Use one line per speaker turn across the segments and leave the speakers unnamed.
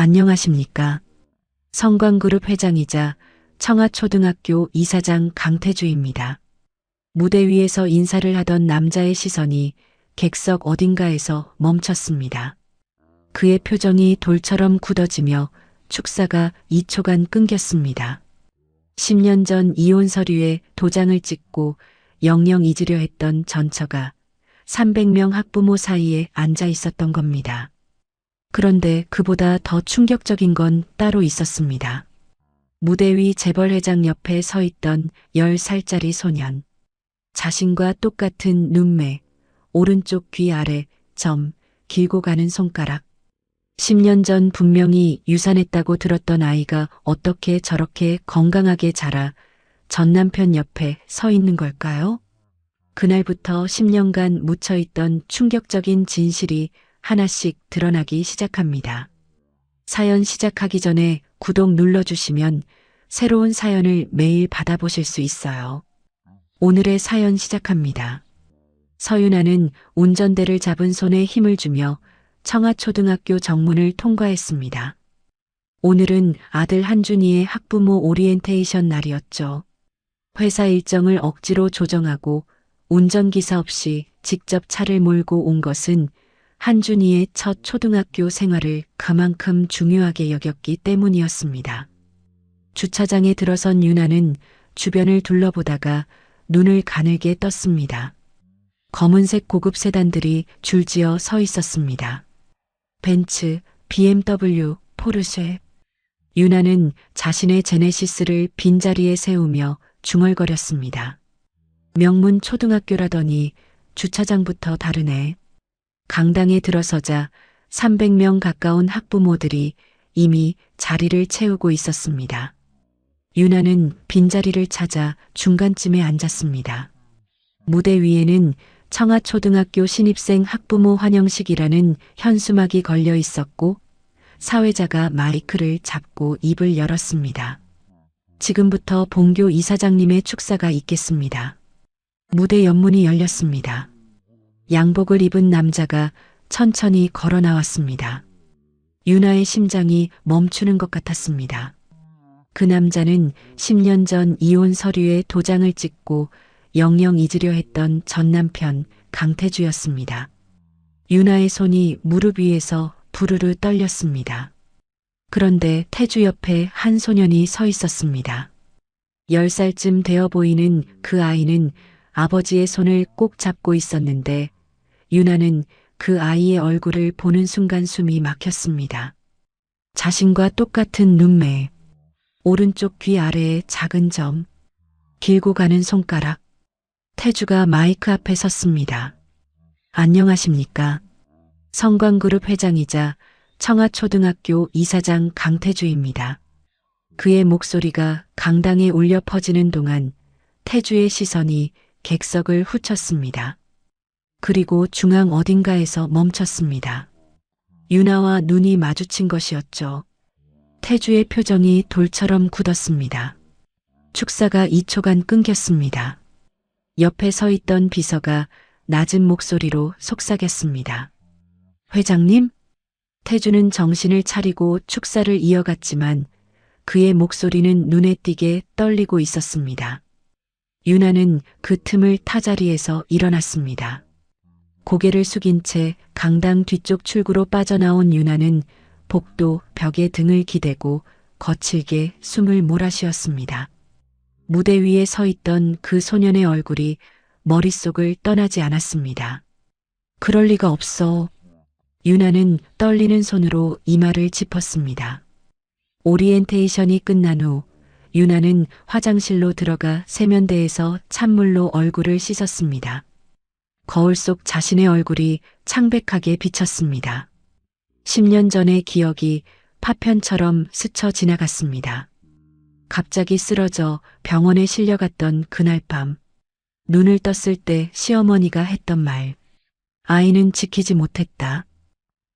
안녕하십니까. 성광그룹 회장이자 청하초등학교 이사장 강태주입니다. 무대 위에서 인사를 하던 남자의 시선이 객석 어딘가에서 멈췄습니다. 그의 표정이 돌처럼 굳어지며 축사가 2초간 끊겼습니다. 10년 전 이혼 서류에 도장을 찍고 영영 잊으려 했던 전처가 300명 학부모 사이에 앉아 있었던 겁니다. 그런데 그보다 더 충격적인 건 따로 있었습니다. 무대 위 재벌회장 옆에 서 있던 10살짜리 소년. 자신과 똑같은 눈매, 오른쪽 귀 아래 점, 길고 가는 손가락. 10년 전 분명히 유산했다고 들었던 아이가 어떻게 저렇게 건강하게 자라 전 남편 옆에 서 있는 걸까요? 그날부터 10년간 묻혀있던 충격적인 진실이 하나씩 드러나기 시작합니다. 사연 시작하기 전에 구독 눌러주시면 새로운 사연을 매일 받아보실 수 있어요. 오늘의 사연 시작합니다. 서윤아는 운전대를 잡은 손에 힘을 주며 청하초등학교 정문을 통과했습니다. 오늘은 아들 한준이의 학부모 오리엔테이션 날이었죠. 회사 일정을 억지로 조정하고 운전기사 없이 직접 차를 몰고 온 것은 한준이의 첫 초등학교 생활을 그만큼 중요하게 여겼기 때문이었습니다. 주차장에 들어선 윤아는 주변을 둘러보다가 눈을 가늘게 떴습니다. 검은색 고급 세단들이 줄지어 서 있었습니다. 벤츠, BMW, 포르쉐. 윤아는 자신의 제네시스를 빈자리에 세우며 중얼거렸습니다. 명문 초등학교라더니 주차장부터 다르네. 강당에 들어서자 300명 가까운 학부모들이 이미 자리를 채우고 있었습니다. 윤아는 빈자리를 찾아 중간쯤에 앉았습니다. 무대 위에는 청하초등학교 신입생 학부모 환영식이라는 현수막이 걸려 있었고 사회자가 마이크를 잡고 입을 열었습니다. 지금부터 본교 이사장님의 축사가 있겠습니다. 무대 옆문이 열렸습니다. 양복을 입은 남자가 천천히 걸어 나왔습니다. 윤아의 심장이 멈추는 것 같았습니다. 그 남자는 10년 전 이혼 서류에 도장을 찍고 영영 잊으려 했던 전 남편 강태주였습니다. 윤아의 손이 무릎 위에서 부르르 떨렸습니다. 그런데 태주 옆에 한 소년이 서 있었습니다. 10살쯤 되어 보이는 그 아이는 아버지의 손을 꼭 잡고 있었는데 윤아는 그 아이의 얼굴을 보는 순간 숨이 막혔습니다. 자신과 똑같은 눈매, 오른쪽 귀 아래에 작은 점, 길고 가는 손가락. 태주가 마이크 앞에 섰습니다. 안녕하십니까. 성광그룹 회장이자 청하초등학교 이사장 강태주입니다. 그의 목소리가 강당에 울려 퍼지는 동안 태주의 시선이 객석을 훑었습니다. 그리고 중앙 어딘가에서 멈췄습니다. 윤아와 눈이 마주친 것이었죠. 태주의 표정이 돌처럼 굳었습니다. 축사가 2초간 끊겼습니다. 옆에 서 있던 비서가 낮은 목소리로 속삭였습니다. 회장님? 태주는 정신을 차리고 축사를 이어갔지만 그의 목소리는 눈에 띄게 떨리고 있었습니다. 윤아는 그 틈을 타 자리에서 일어났습니다. 고개를 숙인 채 강당 뒤쪽 출구로 빠져나온 윤아는 복도 벽에 등을 기대고 거칠게 숨을 몰아쉬었습니다. 무대 위에 서 있던 그 소년의 얼굴이 머릿속을 떠나지 않았습니다. 그럴 리가 없어. 윤아는 떨리는 손으로 이마를 짚었습니다. 오리엔테이션이 끝난 후 윤아는 화장실로 들어가 세면대에서 찬물로 얼굴을 씻었습니다. 거울 속 자신의 얼굴이 창백하게 비쳤습니다. 10년 전의 기억이 파편처럼 스쳐 지나갔습니다. 갑자기 쓰러져 병원에 실려갔던 그날 밤, 눈을 떴을 때 시어머니가 했던 말, 아이는 지키지 못했다.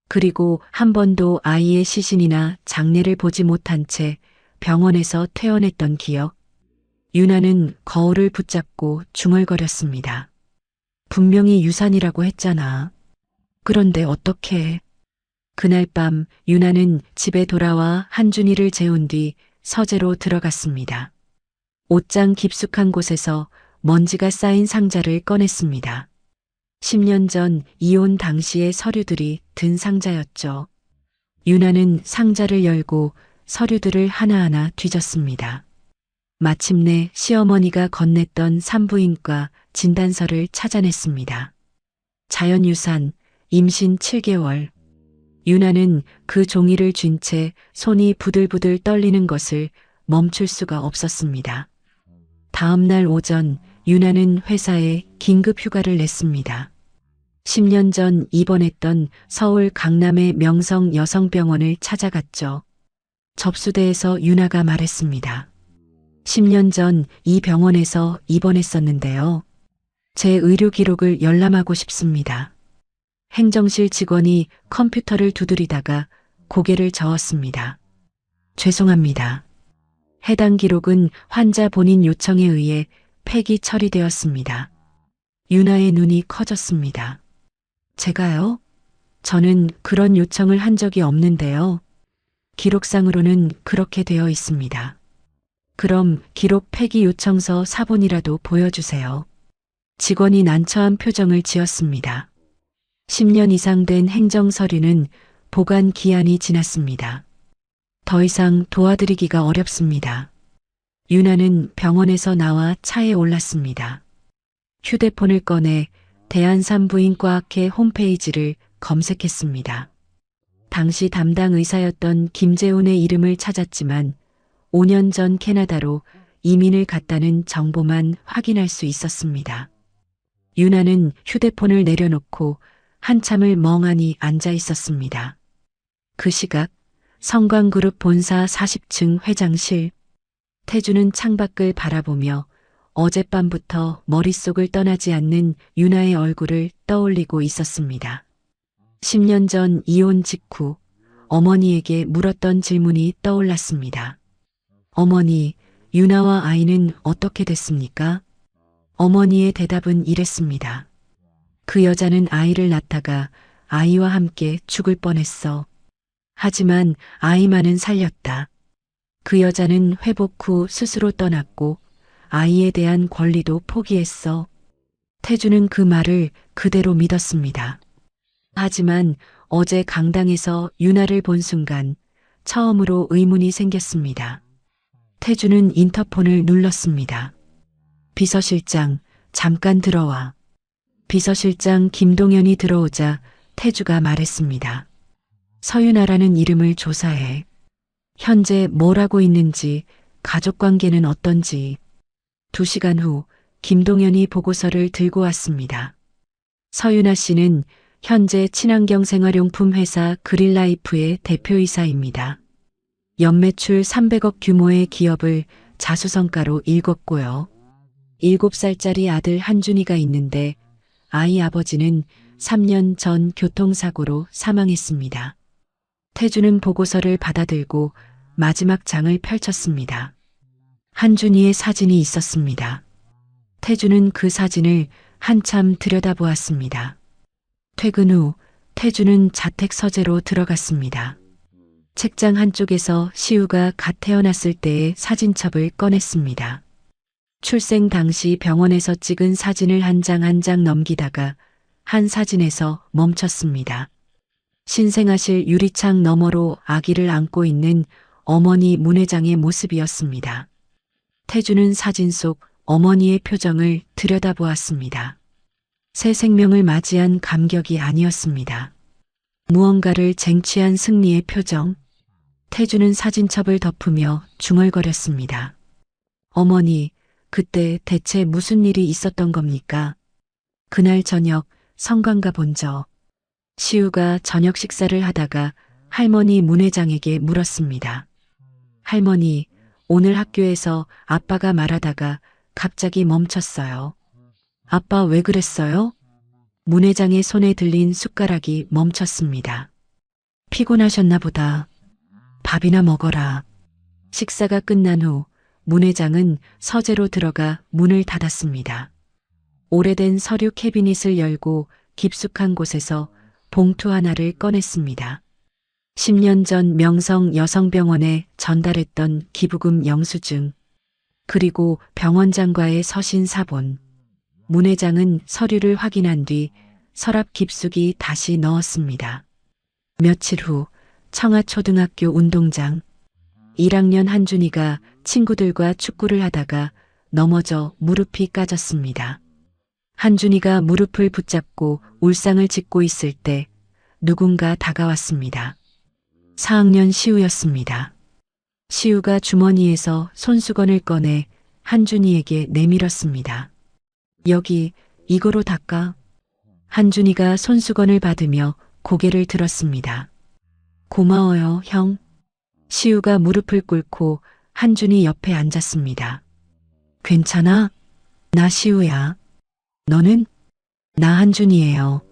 그리고 한 번도 아이의 시신이나 장례를 보지 못한 채 병원에서 퇴원했던 기억. 윤아는 거울을 붙잡고 중얼거렸습니다. 분명히 유산이라고 했잖아. 그런데 어떻게. 그날 밤 유나는 집에 돌아와 한준이를 재운 뒤 서재로 들어갔습니다. 옷장 깊숙한 곳에서 먼지가 쌓인 상자를 꺼냈습니다. 10년 전 이혼 당시의 서류들이 든 상자였죠. 유나는 상자를 열고 서류들을 하나하나 뒤졌습니다. 마침내 시어머니가 건넸던 산부인과 진단서를 찾아냈습니다. 자연유산, 임신 7개월. 유나는 그 종이를 쥔 채 손이 부들부들 떨리는 것을 멈출 수가 없었습니다. 다음 날 오전 유나는 회사에 긴급 휴가를 냈습니다. 10년 전 입원했던 서울 강남의 명성 여성병원을 찾아갔죠. 접수대에서 유나가 말했습니다. 10년 전 이 병원에서 입원했었는데요. 제 의료 기록을 열람하고 싶습니다. 행정실 직원이 컴퓨터를 두드리다가 고개를 저었습니다. 죄송합니다. 해당 기록은 환자 본인 요청에 의해 폐기 처리되었습니다. 유나의 눈이 커졌습니다. 제가요? 저는 그런 요청을 한 적이 없는데요. 기록상으로는 그렇게 되어 있습니다. 그럼 기록 폐기 요청서 사본이라도 보여주세요. 직원이 난처한 표정을 지었습니다. 10년 이상 된 행정서류는 보관 기한이 지났습니다. 더 이상 도와드리기가 어렵습니다. 유나는 병원에서 나와 차에 올랐습니다. 휴대폰을 꺼내 대한산부인과학회 홈페이지를 검색했습니다. 당시 담당 의사였던 김재훈의 이름을 찾았지만 5년 전 캐나다로 이민을 갔다는 정보만 확인할 수 있었습니다. 유나는 휴대폰을 내려놓고 한참을 멍하니 앉아 있었습니다. 그 시각 성광그룹 본사 40층 회장실. 태주는 창밖을 바라보며 어젯밤부터 머릿속을 떠나지 않는 유나의 얼굴을 떠올리고 있었습니다. 10년 전 이혼 직후 어머니에게 물었던 질문이 떠올랐습니다. 어머니, 유나와 아이는 어떻게 됐습니까? 어머니의 대답은 이랬습니다. 그 여자는 아이를 낳다가 아이와 함께 죽을 뻔했어. 하지만 아이만은 살렸다. 그 여자는 회복 후 스스로 떠났고 아이에 대한 권리도 포기했어. 태주는 그 말을 그대로 믿었습니다. 하지만 어제 강당에서 유나를 본 순간 처음으로 의문이 생겼습니다. 태주는 인터폰을 눌렀습니다. 비서실장, 잠깐 들어와. 비서실장 김동현이 들어오자 태주가 말했습니다. 서윤아라는 이름을 조사해. 현재 뭘 하고 있는지, 가족관계는 어떤지. 2시간 후 김동현이 보고서를 들고 왔습니다. 서윤아 씨는 현재 친환경 생활용품 회사 그린라이프의 대표이사입니다. 연매출 300억 규모의 기업을 자수성가로 일궜고요. 7살짜리 아들 한준이가 있는데 아이 아버지는 3년 전 교통사고로 사망했습니다. 태주는 보고서를 받아들고 마지막 장을 펼쳤습니다. 한준이의 사진이 있었습니다. 태주는 그 사진을 한참 들여다보았습니다. 퇴근 후 태주는 자택 서재로 들어갔습니다. 책장 한쪽에서 시우가 갓 태어났을 때의 사진첩을 꺼냈습니다. 출생 당시 병원에서 찍은 사진을 한 장 한 장 넘기다가 한 사진에서 멈췄습니다. 신생아실 유리창 너머로 아기를 안고 있는 어머니 문 회장의 모습이었습니다. 태주는 사진 속 어머니의 표정을 들여다보았습니다. 새 생명을 맞이한 감격이 아니었습니다. 무언가를 쟁취한 승리의 표정. 태주는 사진첩을 덮으며 중얼거렸습니다. 어머니, 그때 대체 무슨 일이 있었던 겁니까? 그날 저녁 성관가 본저. 시우가 저녁 식사를 하다가 할머니 문 회장에게 물었습니다. 할머니, 오늘 학교에서 아빠가 말하다가 갑자기 멈췄어요. 아빠 왜 그랬어요? 문 회장의 손에 들린 숟가락이 멈췄습니다. 피곤하셨나 보다. 밥이나 먹어라. 식사가 끝난 후 문 회장은 서재로 들어가 문을 닫았습니다. 오래된 서류 캐비닛을 열고 깊숙한 곳에서 봉투 하나를 꺼냈습니다. 10년 전 명성 여성병원에 전달했던 기부금 영수증, 그리고 병원장과의 서신 사본. 문 회장은 서류를 확인한 뒤 서랍 깊숙이 다시 넣었습니다. 며칠 후 청아초등학교 운동장. 1학년 한준이가 친구들과 축구를 하다가 넘어져 무릎이 까졌습니다. 한준이가 무릎을 붙잡고 울상을 짓고 있을 때 누군가 다가왔습니다. 4학년 시우였습니다. 시우가 주머니에서 손수건을 꺼내 한준이에게 내밀었습니다. 여기 이거로 닦아. 한준이가 손수건을 받으며 고개를 들었습니다. 고마워요, 형. 시우가 무릎을 꿇고 한준이 옆에 앉았습니다. 괜찮아? 나 시우야. 너는? 나 한준이에요.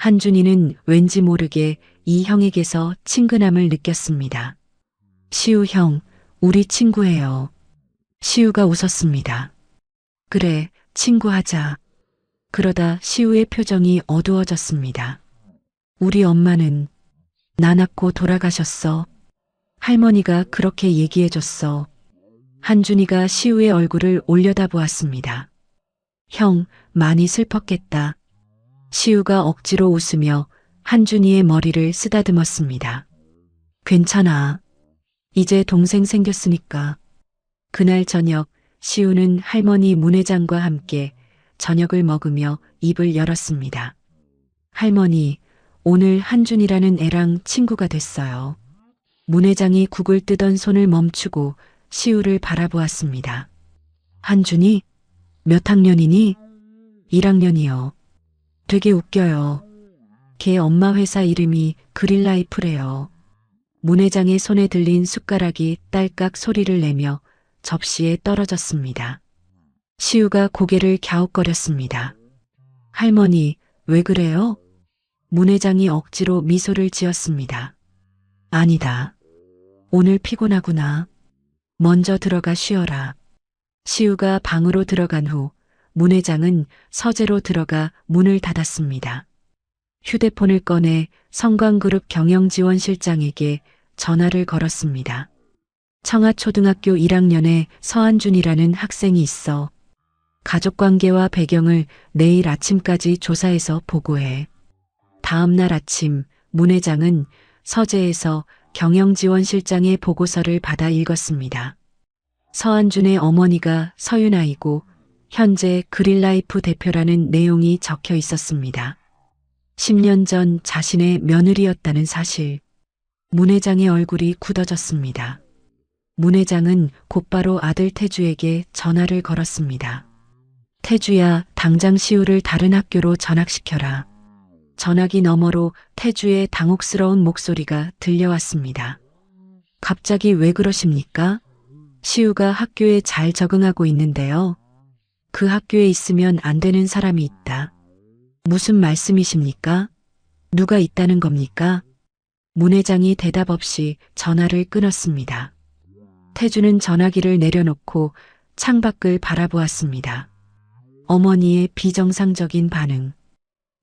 한준이는 왠지 모르게 이 형에게서 친근함을 느꼈습니다. 시우 형, 우리 친구예요. 시우가 웃었습니다. 그래, 친구하자. 그러다 시우의 표정이 어두워졌습니다. 우리 엄마는 나 낳고 돌아가셨어. 할머니가 그렇게 얘기해줬어. 한준이가 시우의 얼굴을 올려다보았습니다. 형, 많이 슬펐겠다. 시우가 억지로 웃으며 한준이의 머리를 쓰다듬었습니다. 괜찮아. 이제 동생 생겼으니까. 그날 저녁 시우는 할머니 문 회장과 함께 저녁을 먹으며 입을 열었습니다. 할머니, 오늘 한준이라는 애랑 친구가 됐어요. 문 회장이 국을 뜨던 손을 멈추고 시우를 바라보았습니다. 한준이? 몇 학년이니? 1학년이요. 되게 웃겨요. 걔 엄마 회사 이름이 그린라이프래요. 문 회장의 손에 들린 숟가락이 딸깍 소리를 내며 접시에 떨어졌습니다. 시우가 고개를 갸웃거렸습니다. 할머니, 왜 그래요? 문 회장이 억지로 미소를 지었습니다. 아니다. 오늘 피곤하구나. 먼저 들어가 쉬어라. 시우가 방으로 들어간 후 문 회장은 서재로 들어가 문을 닫았습니다. 휴대폰을 꺼내 성광그룹 경영지원실장에게 전화를 걸었습니다. 청아초등학교 1학년에 서한준이라는 학생이 있어. 가족관계와 배경을 내일 아침까지 조사해서 보고해. 다음 날 아침 문 회장은 서재에서 경영지원실장의 보고서를 받아 읽었습니다. 서한준의 어머니가 서윤아이고 현재 그린라이프 대표라는 내용이 적혀 있었습니다. 10년 전 자신의 며느리였다는 사실. 문 회장의 얼굴이 굳어졌습니다. 문 회장은 곧바로 아들 태주에게 전화를 걸었습니다. 태주야, 당장 시우를 다른 학교로 전학시켜라. 전화기 너머로 태주의 당혹스러운 목소리가 들려왔습니다. 갑자기 왜 그러십니까? 시우가 학교에 잘 적응하고 있는데요. 그 학교에 있으면 안 되는 사람이 있다. 무슨 말씀이십니까? 누가 있다는 겁니까? 문 회장이 대답 없이 전화를 끊었습니다. 태주는 전화기를 내려놓고 창밖을 바라보았습니다. 어머니의 비정상적인 반응.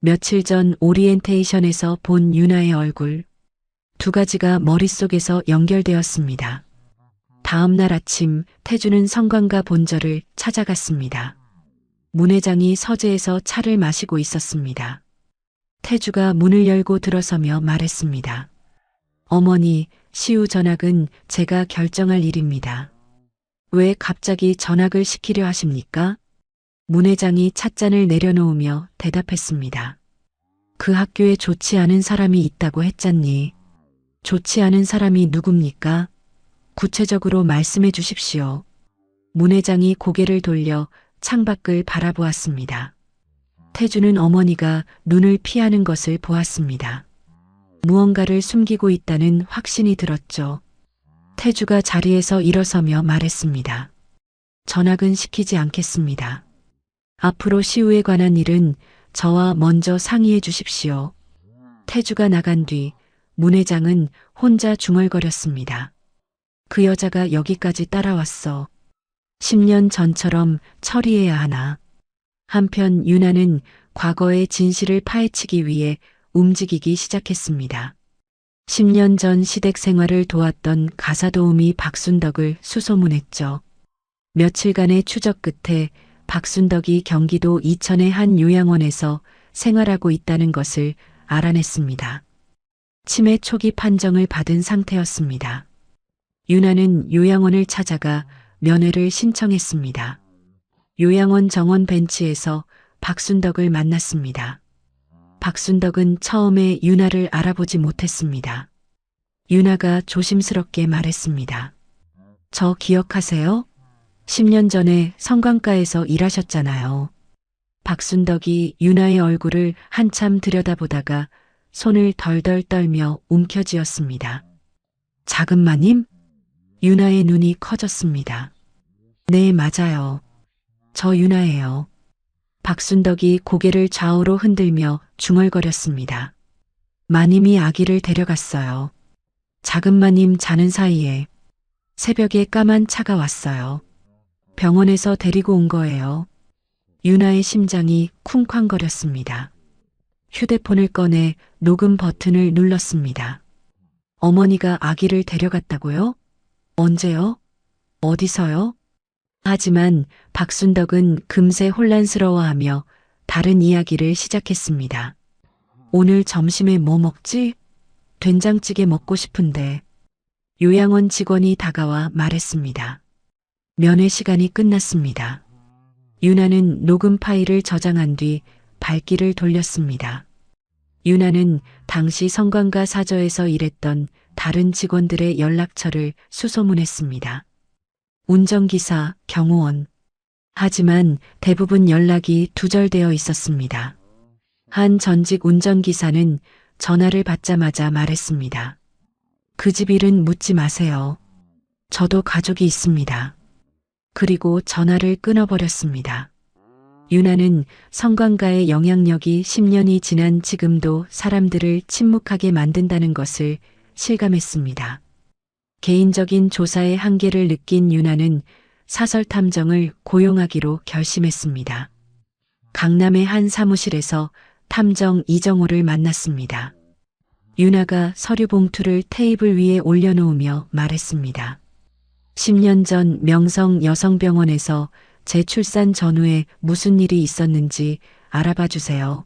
며칠 전 오리엔테이션에서 본 유나의 얼굴. 두 가지가 머릿속에서 연결되었습니다. 다음 날 아침 태주는 성관과 본절을 찾아갔습니다. 문 회장이 서재에서 차를 마시고 있었습니다. 태주가 문을 열고 들어서며 말했습니다. 어머니, 시우 전학은 제가 결정할 일입니다. 왜 갑자기 전학을 시키려 하십니까? 문 회장이 찻잔을 내려놓으며 대답했습니다. 그 학교에 좋지 않은 사람이 있다고 했잖니. 좋지 않은 사람이 누굽니까? 구체적으로 말씀해 주십시오. 문 회장이 고개를 돌려 창밖을 바라보았습니다. 태주는 어머니가 눈을 피하는 것을 보았습니다. 무언가를 숨기고 있다는 확신이 들었죠. 태주가 자리에서 일어서며 말했습니다. 전학은 시키지 않겠습니다. 앞으로 시우에 관한 일은 저와 먼저 상의해 주십시오. 태주가 나간 뒤 문 회장은 혼자 중얼거렸습니다. 그 여자가 여기까지 따라왔어. 10년 전처럼 처리해야 하나. 한편 유나는 과거의 진실을 파헤치기 위해 움직이기 시작했습니다. 10년 전 시댁 생활을 도왔던 가사도우미 박순덕을 수소문했죠. 며칠간의 추적 끝에 박순덕이 경기도 이천의 한 요양원에서 생활하고 있다는 것을 알아냈습니다. 치매 초기 판정을 받은 상태였습니다. 유나는 요양원을 찾아가 면회를 신청했습니다. 요양원 정원 벤치에서 박순덕을 만났습니다. 박순덕은 처음에 유나를 알아보지 못했습니다. 유나가 조심스럽게 말했습니다. 저 기억하세요? 10년 전에 성광가에서 일하셨잖아요. 박순덕이 유나의 얼굴을 한참 들여다보다가 손을 덜덜 떨며 움켜쥐었습니다. 자금마님? 유나의 눈이 커졌습니다. 네, 맞아요. 저 유나예요. 박순덕이 고개를 좌우로 흔들며 중얼거렸습니다. 마님이 아기를 데려갔어요. 자금마님 자는 사이에 새벽에 까만 차가 왔어요. 병원에서 데리고 온 거예요. 유나의 심장이 쿵쾅거렸습니다. 휴대폰을 꺼내 녹음 버튼을 눌렀습니다. 어머니가 아기를 데려갔다고요? 언제요? 어디서요? 하지만 박순덕은 금세 혼란스러워하며 다른 이야기를 시작했습니다. 오늘 점심에 뭐 먹지? 된장찌개 먹고 싶은데. 요양원 직원이 다가와 말했습니다. 면회 시간이 끝났습니다. 유나는 녹음 파일을 저장한 뒤 발길을 돌렸습니다. 유나는 당시 성광가 사저에서 일했던 다른 직원들의 연락처를 수소문했습니다. 운전기사, 경호원. 하지만 대부분 연락이 두절되어 있었습니다. 한 전직 운전기사는 전화를 받자마자 말했습니다. 그 집 일은 묻지 마세요. 저도 가족이 있습니다. 그리고 전화를 끊어버렸습니다. 유나는 성광가의 영향력이 10년이 지난 지금도 사람들을 침묵하게 만든다는 것을 실감했습니다. 개인적인 조사의 한계를 느낀 유나는 사설 탐정을 고용하기로 결심했습니다. 강남의 한 사무실에서 탐정 이정호를 만났습니다. 유나가 서류 봉투를 테이블 위에 올려놓으며 말했습니다. 10년 전 명성 여성병원에서 제 출산 전후에 무슨 일이 있었는지 알아봐 주세요.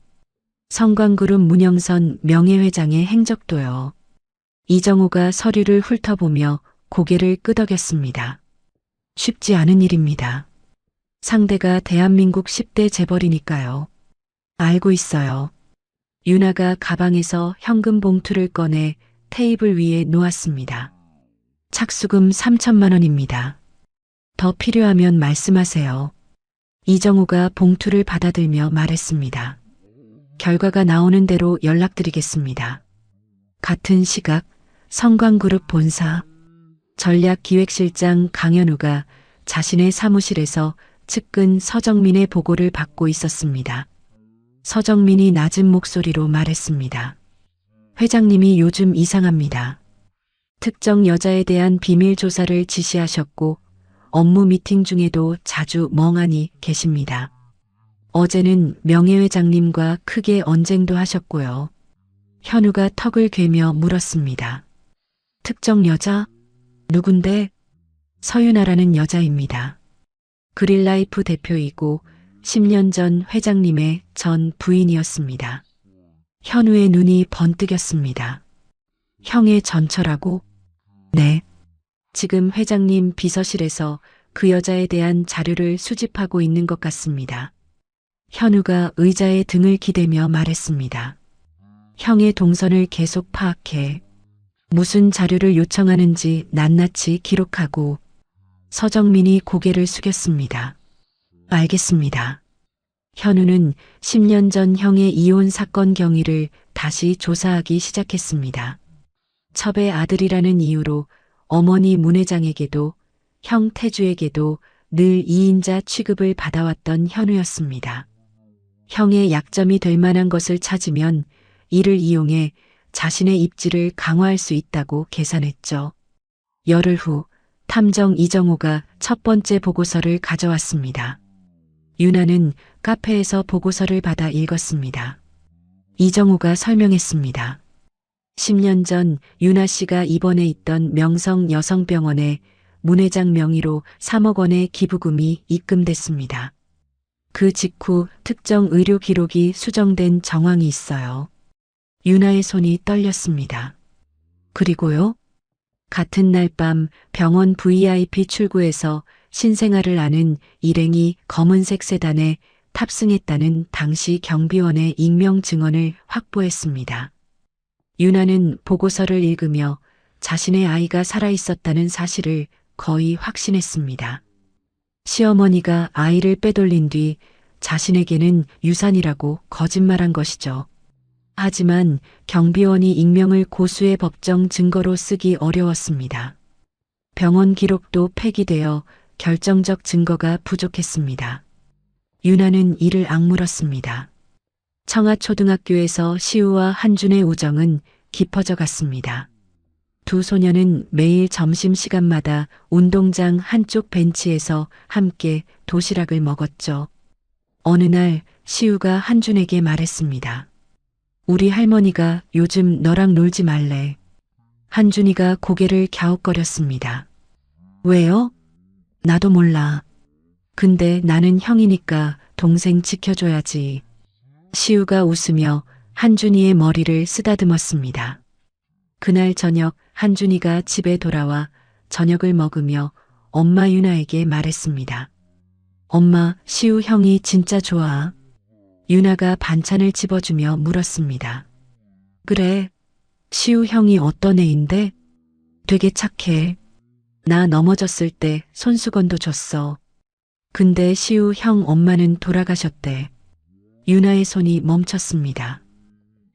성광그룹 문영선 명예회장의 행적도요. 이정호가 서류를 훑어보며 고개를 끄덕였습니다. 쉽지 않은 일입니다. 상대가 대한민국 10대 재벌이니까요. 알고 있어요. 유나가 가방에서 현금 봉투를 꺼내 테이블 위에 놓았습니다. 착수금 3천만 원입니다. 더 필요하면 말씀하세요. 이정호가 봉투를 받아들며 말했습니다. 결과가 나오는 대로 연락드리겠습니다. 같은 시각 성광그룹 본사 전략기획실장 강현우가 자신의 사무실에서 측근 서정민의 보고를 받고 있었습니다. 서정민이 낮은 목소리로 말했습니다. 회장님이 요즘 이상합니다. 특정 여자에 대한 비밀 조사를 지시하셨고 업무 미팅 중에도 자주 멍하니 계십니다. 어제는 명예회장님과 크게 언쟁도 하셨고요. 현우가 턱을 괴며 물었습니다. 특정 여자? 누군데? 서윤아라는 여자입니다. 그릴라이프 대표이고 10년 전 회장님의 전 부인이었습니다. 현우의 눈이 번뜩였습니다. 형의 전처라고? 네. 지금 회장님 비서실에서 그 여자에 대한 자료를 수집하고 있는 것 같습니다. 현우가 의자에 등을 기대며 말했습니다. 형의 동선을 계속 파악해 무슨 자료를 요청하는지 낱낱이 기록하고. 서정민이 고개를 숙였습니다. 알겠습니다. 현우는 10년 전 형의 이혼 사건 경위를 다시 조사하기 시작했습니다. 첩의 아들이라는 이유로 어머니 문 회장에게도 형 태주에게도 늘 2인자 취급을 받아왔던 현우였습니다. 형의 약점이 될 만한 것을 찾으면 이를 이용해 자신의 입지를 강화할 수 있다고 계산했죠. 열흘 후 탐정 이정호가 첫 번째 보고서를 가져왔습니다. 유나는 카페에서 보고서를 받아 읽었습니다. 이정호가 설명했습니다. 10년 전 윤아 씨가 입원해 있던 명성 여성병원에 문 회장 명의로 3억 원의 기부금이 입금됐습니다. 그 직후 특정 의료 기록이 수정된 정황이 있어요. 윤아의 손이 떨렸습니다. 그리고요? 같은 날 밤 병원 VIP 출구에서 신생아를 아는 일행이 검은색 세단에 탑승했다는 당시 경비원의 익명 증언을 확보했습니다. 윤아는 보고서를 읽으며 자신의 아이가 살아있었다는 사실을 거의 확신했습니다. 시어머니가 아이를 빼돌린 뒤 자신에게는 유산이라고 거짓말한 것이죠. 하지만 경비원이 익명을 고수의 법정 증거로 쓰기 어려웠습니다. 병원 기록도 폐기되어 결정적 증거가 부족했습니다. 윤아는 이를 악물었습니다. 청아초등학교에서 시우와 한준의 우정은 깊어져 갔습니다. 두 소녀는 매일 점심시간마다 운동장 한쪽 벤치에서 함께 도시락을 먹었죠. 어느 날 시우가 한준에게 말했습니다. 우리 할머니가 요즘 너랑 놀지 말래. 한준이가 고개를 갸웃거렸습니다. 왜요? 나도 몰라. 근데 나는 형이니까 동생 지켜줘야지. 시우가 웃으며 한준이의 머리를 쓰다듬었습니다. 그날 저녁 한준이가 집에 돌아와 저녁을 먹으며 엄마 윤아에게 말했습니다. 엄마, 시우 형이 진짜 좋아. 윤아가 반찬을 집어주며 물었습니다. 그래, 시우 형이 어떤 애인데? 되게 착해. 나 넘어졌을 때 손수건도 줬어. 근데 시우 형 엄마는 돌아가셨대. 윤아의 손이 멈췄습니다.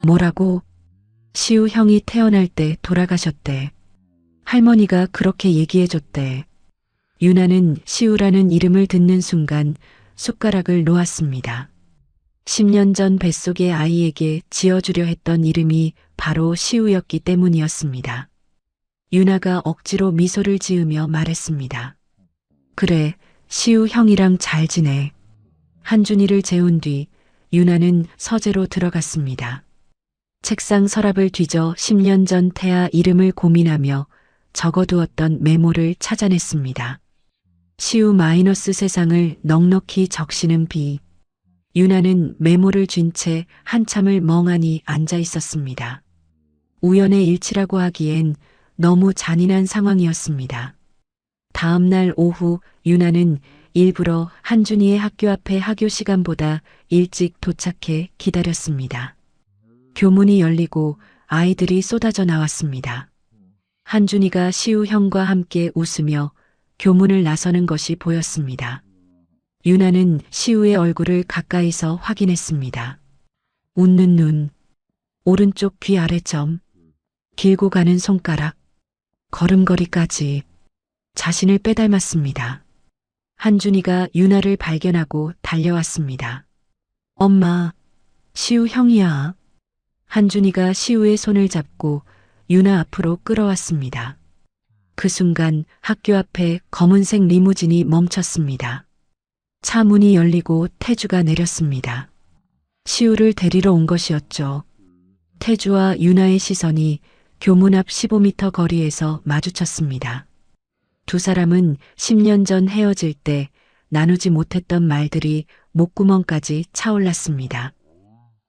뭐라고? 시우 형이 태어날 때 돌아가셨대. 할머니가 그렇게 얘기해줬대. 윤아는 시우라는 이름을 듣는 순간 숟가락을 놓았습니다. 10년 전 뱃속의 아이에게 지어주려 했던 이름이 바로 시우였기 때문이었습니다. 윤아가 억지로 미소를 지으며 말했습니다. 그래, 시우 형이랑 잘 지내. 한준이를 재운 뒤 윤아는 서재로 들어갔습니다. 책상 서랍을 뒤져 10년 전 태아 이름을 고민하며 적어두었던 메모를 찾아냈습니다. 시우 마이너스 세상을 넉넉히 적시는 비. 윤아는 메모를 쥔 채 한참을 멍하니 앉아 있었습니다. 우연의 일치라고 하기엔 너무 잔인한 상황이었습니다. 다음 날 오후 윤아는 일부러 한준이의 학교 앞에 하교 시간보다 일찍 도착해 기다렸습니다. 교문이 열리고 아이들이 쏟아져 나왔습니다. 한준이가 시우 형과 함께 웃으며 교문을 나서는 것이 보였습니다. 윤아는 시우의 얼굴을 가까이서 확인했습니다. 웃는 눈, 오른쪽 귀 아래점, 길고 가는 손가락, 걸음걸이까지 자신을 빼닮았습니다. 한준이가 윤아를 발견하고 달려왔습니다. 엄마, 시우 형이야. 한준이가 시우의 손을 잡고 윤아 앞으로 끌어왔습니다. 그 순간 학교 앞에 검은색 리무진이 멈췄습니다. 차 문이 열리고 태주가 내렸습니다. 시우를 데리러 온 것이었죠. 태주와 윤아의 시선이 교문 앞 15m 거리에서 마주쳤습니다. 두 사람은 10년 전 헤어질 때 나누지 못했던 말들이 목구멍까지 차올랐습니다.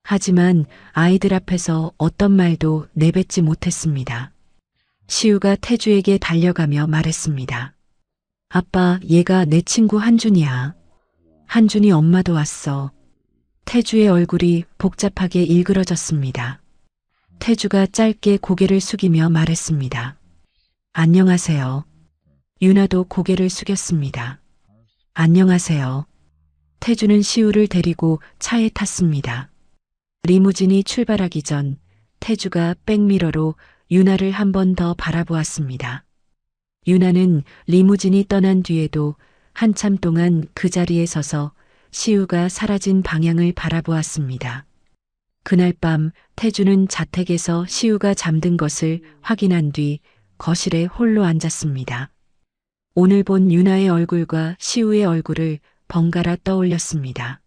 하지만 아이들 앞에서 어떤 말도 내뱉지 못했습니다. 시우가 태주에게 달려가며 말했습니다. 아빠, 얘가 내 친구 한준이야. 한준이 엄마도 왔어. 태주의 얼굴이 복잡하게 일그러졌습니다. 태주가 짧게 고개를 숙이며 말했습니다. 안녕하세요. 윤아도 고개를 숙였습니다. 안녕하세요. 태주는 시우를 데리고 차에 탔습니다. 리무진이 출발하기 전 태주가 백미러로 윤아를 한 번 더 바라보았습니다. 윤아는 리무진이 떠난 뒤에도 한참 동안 그 자리에 서서 시우가 사라진 방향을 바라보았습니다. 그날 밤 태주는 자택에서 시우가 잠든 것을 확인한 뒤 거실에 홀로 앉았습니다. 오늘 본 윤아의 얼굴과 시우의 얼굴을 번갈아 떠올렸습니다.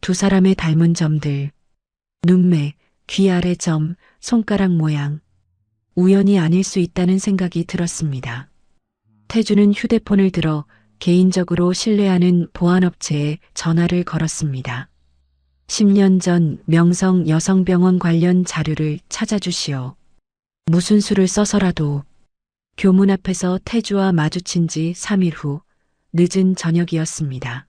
두 사람의 닮은 점들, 눈매, 귀 아래 점, 손가락 모양. 우연이 아닐 수 있다는 생각이 들었습니다. 태주는 휴대폰을 들어 개인적으로 신뢰하는 보안업체에 전화를 걸었습니다. 10년 전 명성 여성병원 관련 자료를 찾아주시오. 무슨 수를 써서라도. 교문 앞에서 태주와 마주친 지 3일 후 늦은 저녁이었습니다.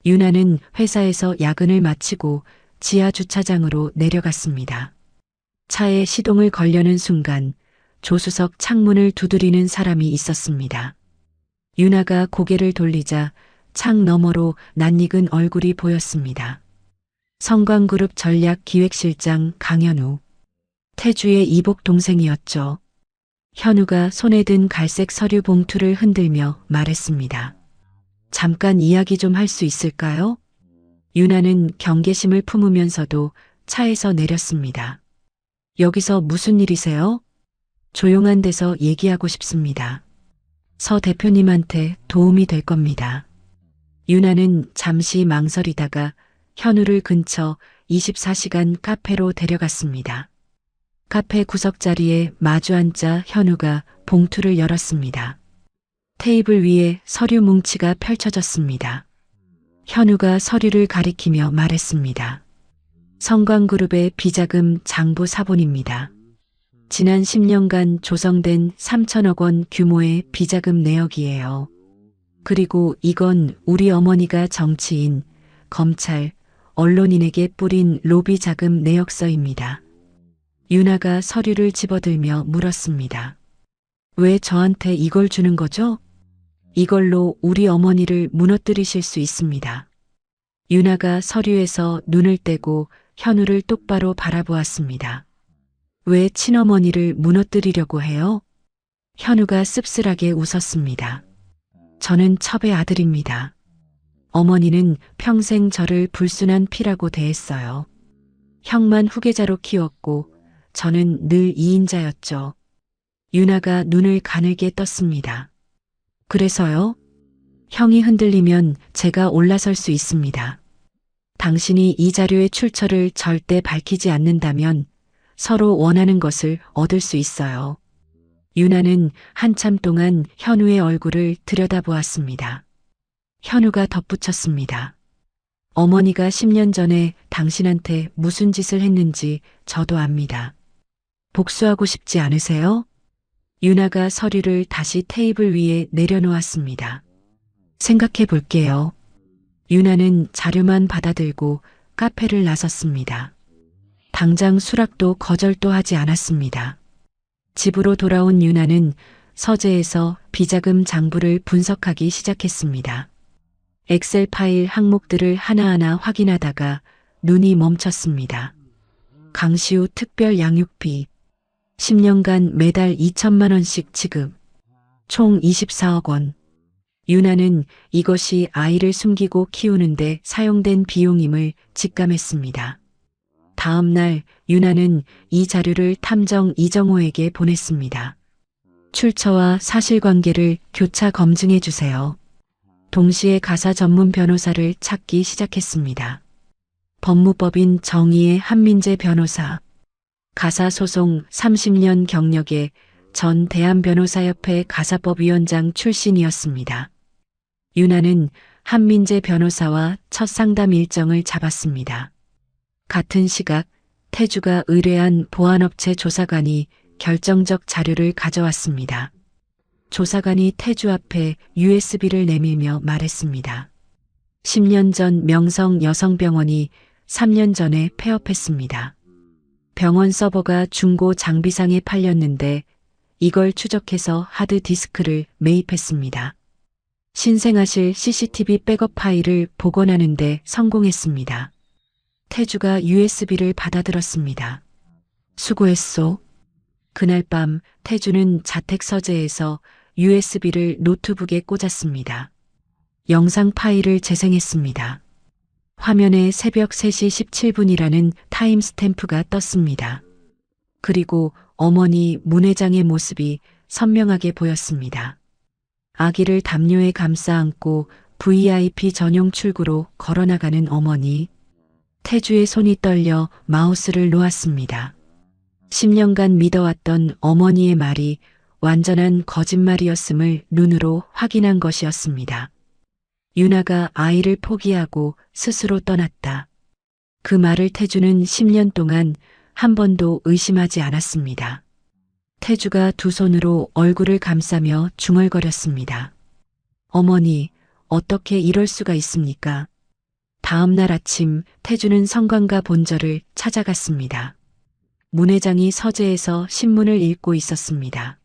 유나는 회사에서 야근을 마치고 지하 주차장으로 내려갔습니다. 차에 시동을 걸려는 순간 조수석 창문을 두드리는 사람이 있었습니다. 유나가 고개를 돌리자 창 너머로 낯익은 얼굴이 보였습니다. 성광그룹 전략기획실장 강현우. 태주의 이복 동생이었죠. 현우가 손에 든 갈색 서류 봉투를 흔들며 말했습니다. 잠깐 이야기 좀 할 수 있을까요? 유나는 경계심을 품으면서도 차에서 내렸습니다. 여기서 무슨 일이세요? 조용한 데서 얘기하고 싶습니다. 서 대표님한테 도움이 될 겁니다. 유나는 잠시 망설이다가 현우를 근처 24시간 카페로 데려갔습니다. 카페 구석자리에 마주 앉자 현우가 봉투를 열었습니다. 테이블 위에 서류 뭉치가 펼쳐졌습니다. 현우가 서류를 가리키며 말했습니다. 성광그룹의 비자금 장부 사본입니다. 지난 10년간 조성된 3천억 원 규모의 비자금 내역이에요. 그리고 이건 우리 어머니가 정치인, 검찰, 언론인에게 뿌린 로비 자금 내역서입니다. 유나가 서류를 집어들며 물었습니다. 왜 저한테 이걸 주는 거죠? 이걸로 우리 어머니를 무너뜨리실 수 있습니다. 유나가 서류에서 눈을 떼고 현우를 똑바로 바라보았습니다. 왜 친어머니를 무너뜨리려고 해요? 현우가 씁쓸하게 웃었습니다. 저는 첩의 아들입니다. 어머니는 평생 저를 불순한 피라고 대했어요. 형만 후계자로 키웠고 저는 늘 2인자였죠. 유나가 눈을 가늘게 떴습니다. 그래서요? 형이 흔들리면 제가 올라설 수 있습니다. 당신이 이 자료의 출처를 절대 밝히지 않는다면 서로 원하는 것을 얻을 수 있어요. 유나는 한참 동안 현우의 얼굴을 들여다보았습니다. 현우가 덧붙였습니다. 어머니가 10년 전에 당신한테 무슨 짓을 했는지 저도 압니다. 복수하고 싶지 않으세요? 유나가 서류를 다시 테이블 위에 내려놓았습니다. 생각해 볼게요. 유나는 자료만 받아들고 카페를 나섰습니다. 당장 수락도 거절도 하지 않았습니다. 집으로 돌아온 유나는 서재에서 비자금 장부를 분석하기 시작했습니다. 엑셀 파일 항목들을 하나하나 확인하다가 눈이 멈췄습니다. 강시우 특별 양육비 10년간 매달 2천만 원씩 지급 총 24억 원. 유나는 이것이 아이를 숨기고 키우는데 사용된 비용임을 직감했습니다. 다음 날 유나는 이 자료를 탐정 이정호에게 보냈습니다. 출처와 사실관계를 교차 검증해 주세요. 동시에 가사 전문 변호사를 찾기 시작했습니다. 법무법인 정의의 한민재 변호사, 가사소송 30년 경력의 전 대한변호사협회 가사법위원장 출신이었습니다. 유나는 한민재 변호사와 첫 상담 일정을 잡았습니다. 같은 시각 태주가 의뢰한 보안업체 조사관이 결정적 자료를 가져왔습니다. 조사관이 태주 앞에 USB를 내밀며 말했습니다. 10년 전 명성 여성병원이 3년 전에 폐업했습니다. 병원 서버가 중고 장비상에 팔렸는데 이걸 추적해서 하드디스크를 매입했습니다. 신생아실 CCTV 백업 파일을 복원하는데 성공했습니다. 태주가 USB를 받아들었습니다. 수고했소. 그날 밤 태주는 자택 서재에서 USB를 노트북에 꽂았습니다. 영상 파일을 재생했습니다. 화면에 새벽 3시 17분이라는 타임스탬프가 떴습니다. 그리고 어머니 문회장의 모습이 선명하게 보였습니다. 아기를 담요에 감싸 안고 VIP 전용 출구로 걸어나가는 어머니. 태주의 손이 떨려 마우스를 놓았습니다. 10년간 믿어왔던 어머니의 말이 완전한 거짓말이었음을 눈으로 확인한 것이었습니다. 유나가 아이를 포기하고 스스로 떠났다. 그 말을 태주는 10년 동안 한 번도 의심하지 않았습니다. 태주가 두 손으로 얼굴을 감싸며 중얼거렸습니다. 어머니, 어떻게 이럴 수가 있습니까? 다음 날 아침 태주는 성관과 본절을 찾아갔습니다. 문 회장이 서재에서 신문을 읽고 있었습니다.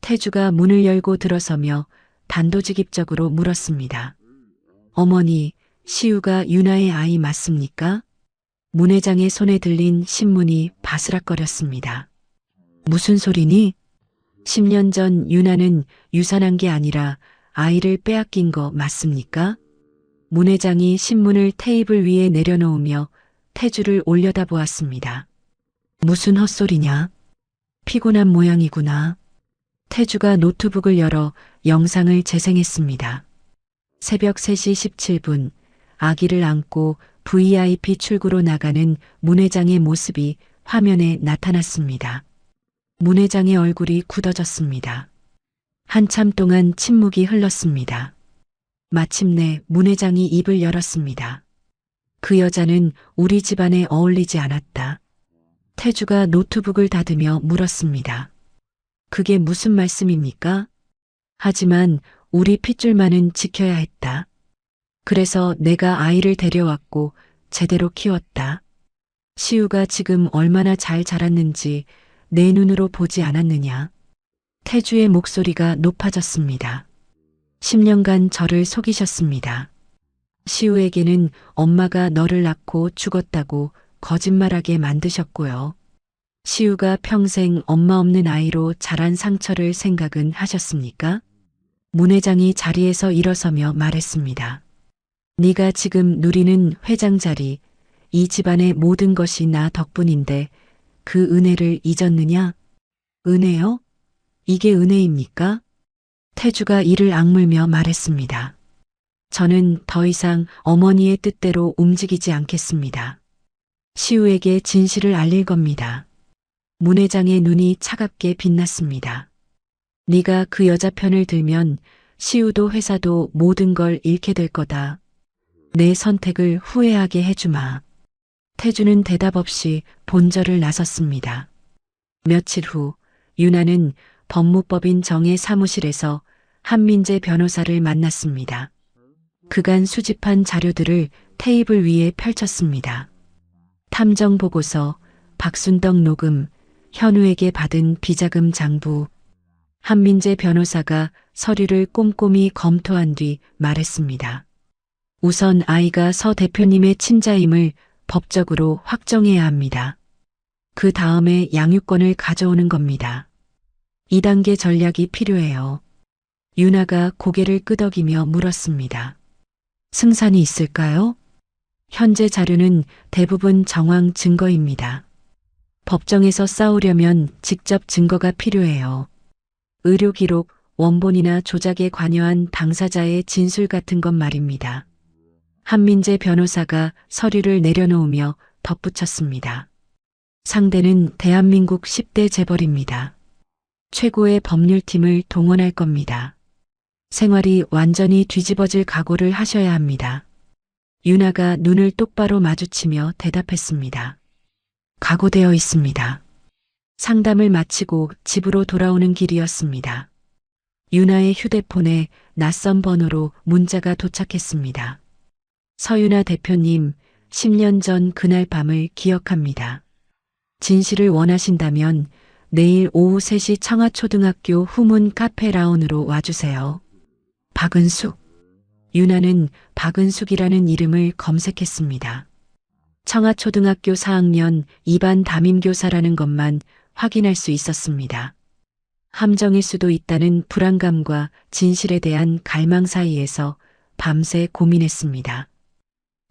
태주가 문을 열고 들어서며 단도직입적으로 물었습니다. 어머니, 시우가 유나의 아이 맞습니까? 문 회장의 손에 들린 신문이 바스락거렸습니다. 무슨 소리니? 10년 전 유나는 유산한 게 아니라 아이를 빼앗긴 거 맞습니까? 문 회장이 신문을 테이블 위에 내려놓으며 태주를 올려다보았습니다. 무슨 헛소리냐? 피곤한 모양이구나. 태주가 노트북을 열어 영상을 재생했습니다. 새벽 3시 17분 아기를 안고 VIP 출구로 나가는 문 회장의 모습이 화면에 나타났습니다. 문 회장의 얼굴이 굳어졌습니다. 한참 동안 침묵이 흘렀습니다. 마침내 문 회장이 입을 열었습니다. 그 여자는 우리 집안에 어울리지 않았다. 태주가 노트북을 닫으며 물었습니다. 그게 무슨 말씀입니까? 하지만 우리 핏줄만은 지켜야 했다. 그래서 내가 아이를 데려왔고 제대로 키웠다. 시우가 지금 얼마나 잘 자랐는지 내 눈으로 보지 않았느냐. 태주의 목소리가 높아졌습니다. 10년간 저를 속이셨습니다. 시우에게는 엄마가 너를 낳고 죽었다고 거짓말하게 만드셨고요. 시우가 평생 엄마 없는 아이로 자란 상처를 생각은 하셨습니까? 문 회장이 자리에서 일어서며 말했습니다. 네가 지금 누리는 회장 자리, 이 집안의 모든 것이 나 덕분인데 그 은혜를 잊었느냐? 은혜요? 이게 은혜입니까? 태주가 이를 악물며 말했습니다. 저는 더 이상 어머니의 뜻대로 움직이지 않겠습니다. 시우에게 진실을 알릴 겁니다. 문 회장의 눈이 차갑게 빛났습니다. 네가 그 여자 편을 들면 시우도 회사도 모든 걸 잃게 될 거다. 내 선택을 후회하게 해주마. 태주는 대답 없이 본절을 나섰습니다. 며칠 후 유나는 법무법인 정의 사무실에서 한민재 변호사를 만났습니다. 그간 수집한 자료들을 테이블 위에 펼쳤습니다. 탐정 보고서, 박순덕 녹음, 현우에게 받은 비자금 장부. 한민재 변호사가 서류를 꼼꼼히 검토한 뒤 말했습니다. 우선 아이가 서 대표님의 친자임을 법적으로 확정해야 합니다. 그 다음에 양육권을 가져오는 겁니다. 2단계 전략이 필요해요. 유나가 고개를 끄덕이며 물었습니다. 승산이 있을까요? 현재 자료는 대부분 정황 증거입니다. 법정에서 싸우려면 직접 증거가 필요해요. 의료 기록, 원본이나 조작에 관여한 당사자의 진술 같은 것 말입니다. 한민재 변호사가 서류를 내려놓으며 덧붙였습니다. 상대는 대한민국 10대 재벌입니다. 최고의 법률팀을 동원할 겁니다. 생활이 완전히 뒤집어질 각오를 하셔야 합니다. 유나가 눈을 똑바로 마주치며 대답했습니다. 각오되어 있습니다. 상담을 마치고 집으로 돌아오는 길이었습니다. 유나의 휴대폰에 낯선 번호로 문자가 도착했습니다. 서유나 대표님, 10년 전 그날 밤을 기억합니다. 진실을 원하신다면 내일 오후 3시 청하초등학교 후문 카페 라운으로 와주세요. 박은숙. 유나는 박은숙이라는 이름을 검색했습니다. 청하초등학교 4학년 2반 담임교사라는 것만 확인할 수 있었습니다. 함정일 수도 있다는 불안감과 진실에 대한 갈망 사이에서 밤새 고민했습니다.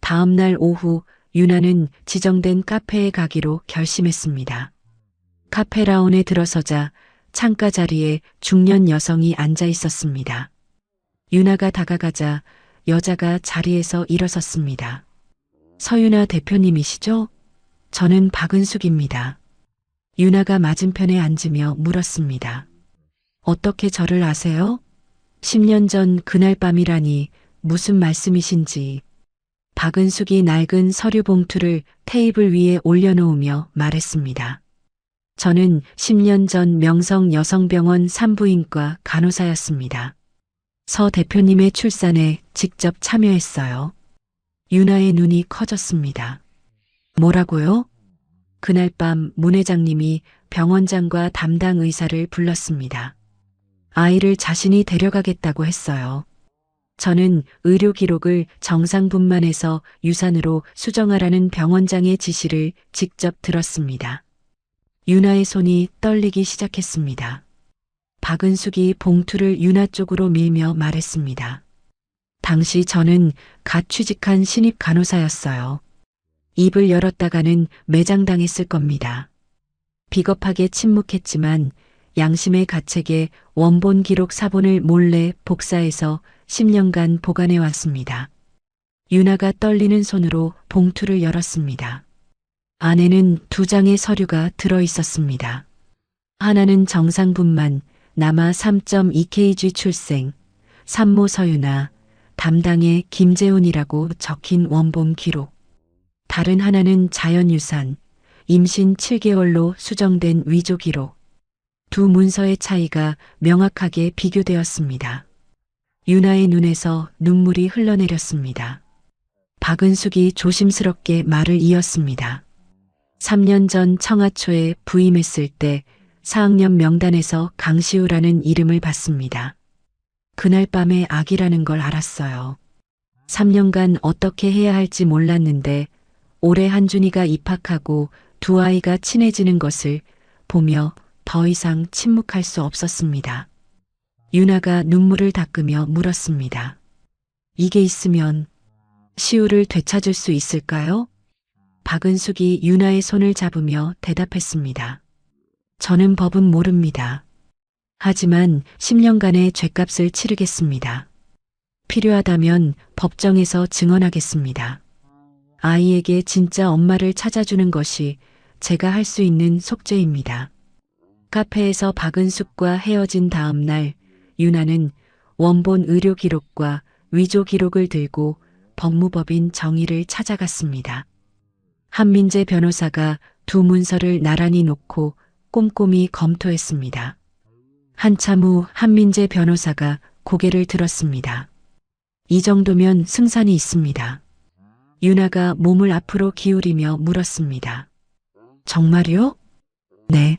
다음 날 오후 유나는 지정된 카페에 가기로 결심했습니다. 카페 라운에 들어서자 창가 자리에 중년 여성이 앉아 있었습니다. 유나가 다가가자 여자가 자리에서 일어섰습니다. 서유나 대표님이시죠? 저는 박은숙입니다. 윤아가 맞은편에 앉으며 물었습니다. 어떻게 저를 아세요? 10년 전 그날 밤이라니 무슨 말씀이신지. 박은숙이 낡은 서류 봉투를 테이블 위에 올려놓으며 말했습니다. 저는 10년 전 명성 여성병원 산부인과 간호사였습니다. 서 대표님의 출산에 직접 참여했어요. 윤아의 눈이 커졌습니다. 뭐라고요? 그날 밤 문 회장님이 병원장과 담당 의사를 불렀습니다. 아이를 자신이 데려가겠다고 했어요. 저는 의료 기록을 정상분만해서 유산으로 수정하라는 병원장의 지시를 직접 들었습니다. 윤아의 손이 떨리기 시작했습니다. 박은숙이 봉투를 윤아 쪽으로 밀며 말했습니다. 당시 저는 갓 취직한 신입 간호사였어요. 입을 열었다가는 매장당했을 겁니다. 비겁하게 침묵했지만 양심의 가책에 원본 기록 사본을 몰래 복사해서 10년간 보관해 왔습니다. 윤아가 떨리는 손으로 봉투를 열었습니다. 안에는 2장의 서류가 들어 있었습니다. 하나는 정상분만, 남아 3.2kg 출생, 산모 서윤아, 담당의 김재훈이라고 적힌 원본 기록. 다른 하나는 자연유산, 임신 7개월로 수정된 위조 기록. 두 문서의 차이가 명확하게 비교되었습니다. 윤아의 눈에서 눈물이 흘러내렸습니다. 박은숙이 조심스럽게 말을 이었습니다. 3년 전 청하초에 부임했을 때 4학년 명단에서 강시우라는 이름을 봤습니다. 그날 밤에 아기라는 걸 알았어요. 3년간 어떻게 해야 할지 몰랐는데 올해 한준이가 입학하고 두 아이가 친해지는 것을 보며 더 이상 침묵할 수 없었습니다. 윤아가 눈물을 닦으며 물었습니다. 이게 있으면 시우를 되찾을 수 있을까요? 박은숙이 윤아의 손을 잡으며 대답했습니다. 저는 법은 모릅니다. 하지만 10년간의 죗값을 치르겠습니다. 필요하다면 법정에서 증언하겠습니다. 아이에게 진짜 엄마를 찾아주는 것이 제가 할 수 있는 속죄입니다. 카페에서 박은숙과 헤어진 다음 날 윤아는 원본 의료 기록과 위조 기록을 들고 법무법인 정희를 찾아갔습니다. 한민재 변호사가 두 문서를 나란히 놓고 꼼꼼히 검토했습니다. 한참 후 한민재 변호사가 고개를 들었습니다. 이 정도면 승산이 있습니다. 윤아가 몸을 앞으로 기울이며 물었습니다. 정말요? 네.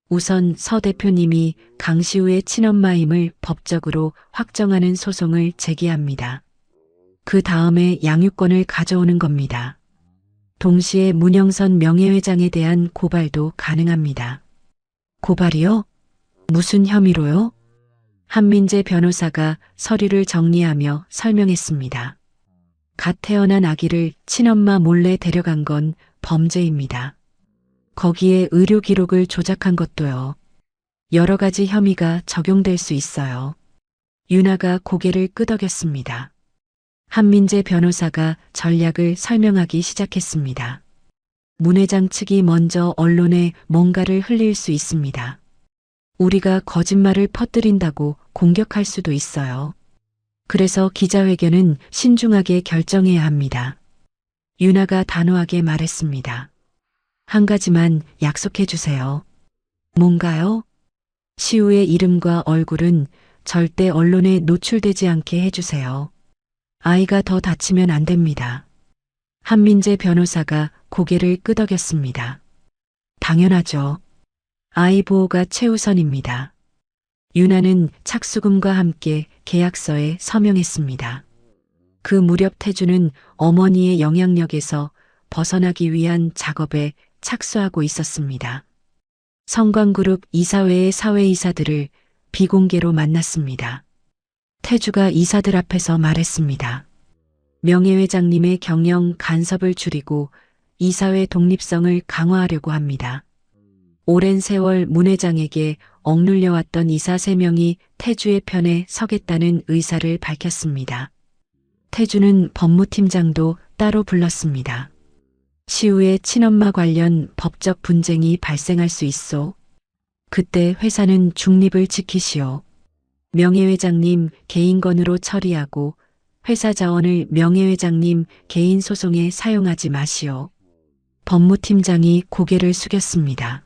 우선 서 대표님이 강시우의 친엄마임을 법적으로 확정하는 소송을 제기합니다. 그 다음에 양육권을 가져오는 겁니다. 동시에 문영선 명예회장에 대한 고발도 가능합니다. 고발이요? 무슨 혐의로요? 한민재 변호사가 서류를 정리하며 설명했습니다. 갓 태어난 아기를 친엄마 몰래 데려간 건 범죄입니다. 거기에 의료 기록을 조작한 것도요. 여러 가지 혐의가 적용될 수 있어요. 윤아가 고개를 끄덕였습니다. 한민재 변호사가 전략을 설명하기 시작했습니다. 문 회장 측이 먼저 언론에 뭔가를 흘릴 수 있습니다. 우리가 거짓말을 퍼뜨린다고 공격할 수도 있어요. 그래서 기자회견은 신중하게 결정해야 합니다. 윤아가 단호하게 말했습니다. 한 가지만 약속해 주세요. 뭔가요? 시우의 이름과 얼굴은 절대 언론에 노출되지 않게 해주세요. 아이가 더 다치면 안 됩니다. 한민재 변호사가 고개를 끄덕였습니다. 당연하죠. 아이 보호가 최우선입니다. 윤아는 착수금과 함께 계약서에 서명했습니다. 그 무렵 태주는 어머니의 영향력에서 벗어나기 위한 작업에 착수하고 있었습니다. 성광그룹 이사회의 사회이사들을 비공개로 만났습니다. 태주가 이사들 앞에서 말했습니다. 명예회장님의 경영 간섭을 줄이고 이사회 독립성을 강화하려고 합니다. 오랜 세월 문 회장에게 억눌려왔던 이사 3명이 태주의 편에 서겠다는 의사를 밝혔습니다. 태주는 법무팀장도 따로 불렀습니다. 시우의 친엄마 관련 법적 분쟁이 발생할 수 있소. 그때 회사는 중립을 지키시오. 명예회장님 개인건으로 처리하고 회사 자원을 명예회장님 개인 소송에 사용하지 마시오. 법무팀장이 고개를 숙였습니다.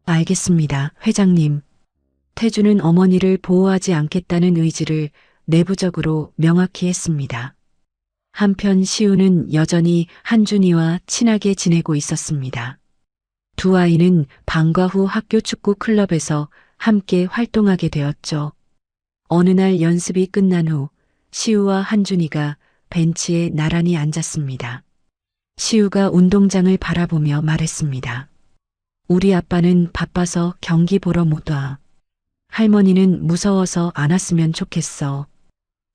알겠습니다, 회장님. 태주는 어머니를 보호하지 않겠다는 의지를 내부적으로 명확히 했습니다. 한편 시우는 여전히 한준이와 친하게 지내고 있었습니다. 두 아이는 방과 후 학교 축구 클럽에서 함께 활동하게 되었죠. 어느 날 연습이 끝난 후 시우와 한준이가 벤치에 나란히 앉았습니다. 시우가 운동장을 바라보며 말했습니다. 우리 아빠는 바빠서 경기 보러 못 와. 할머니는 무서워서 안 왔으면 좋겠어.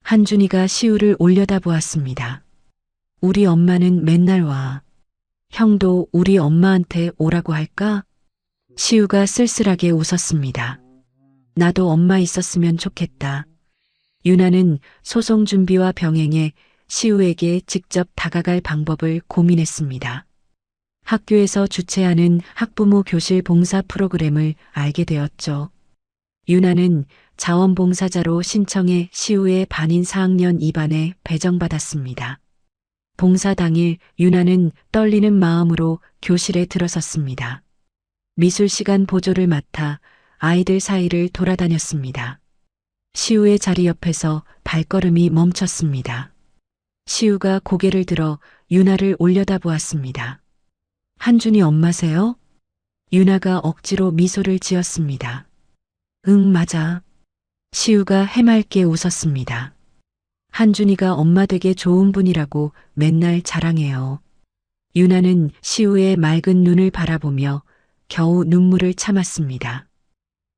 한준이가 시우를 올려다보았습니다. 우리 엄마는 맨날 와. 형도 우리 엄마한테 오라고 할까? 시우가 쓸쓸하게 웃었습니다. 나도 엄마 있었으면 좋겠다. 유나는 소송 준비와 병행해 시우에게 직접 다가갈 방법을 고민했습니다. 학교에서 주최하는 학부모 교실 봉사 프로그램을 알게 되었죠. 유나는 자원봉사자로 신청해 시우의 반인 4학년 2반에 배정받았습니다. 봉사 당일 유나는 떨리는 마음으로 교실에 들어섰습니다. 미술 시간 보조를 맡아 아이들 사이를 돌아다녔습니다. 시우의 자리 옆에서 발걸음이 멈췄습니다. 시우가 고개를 들어 유나를 올려다보았습니다. 한준이 엄마세요? 유나가 억지로 미소를 지었습니다. 응, 맞아. 시우가 해맑게 웃었습니다. 한준이가 엄마 되게 좋은 분이라고 맨날 자랑해요. 유나는 시우의 맑은 눈을 바라보며 겨우 눈물을 참았습니다.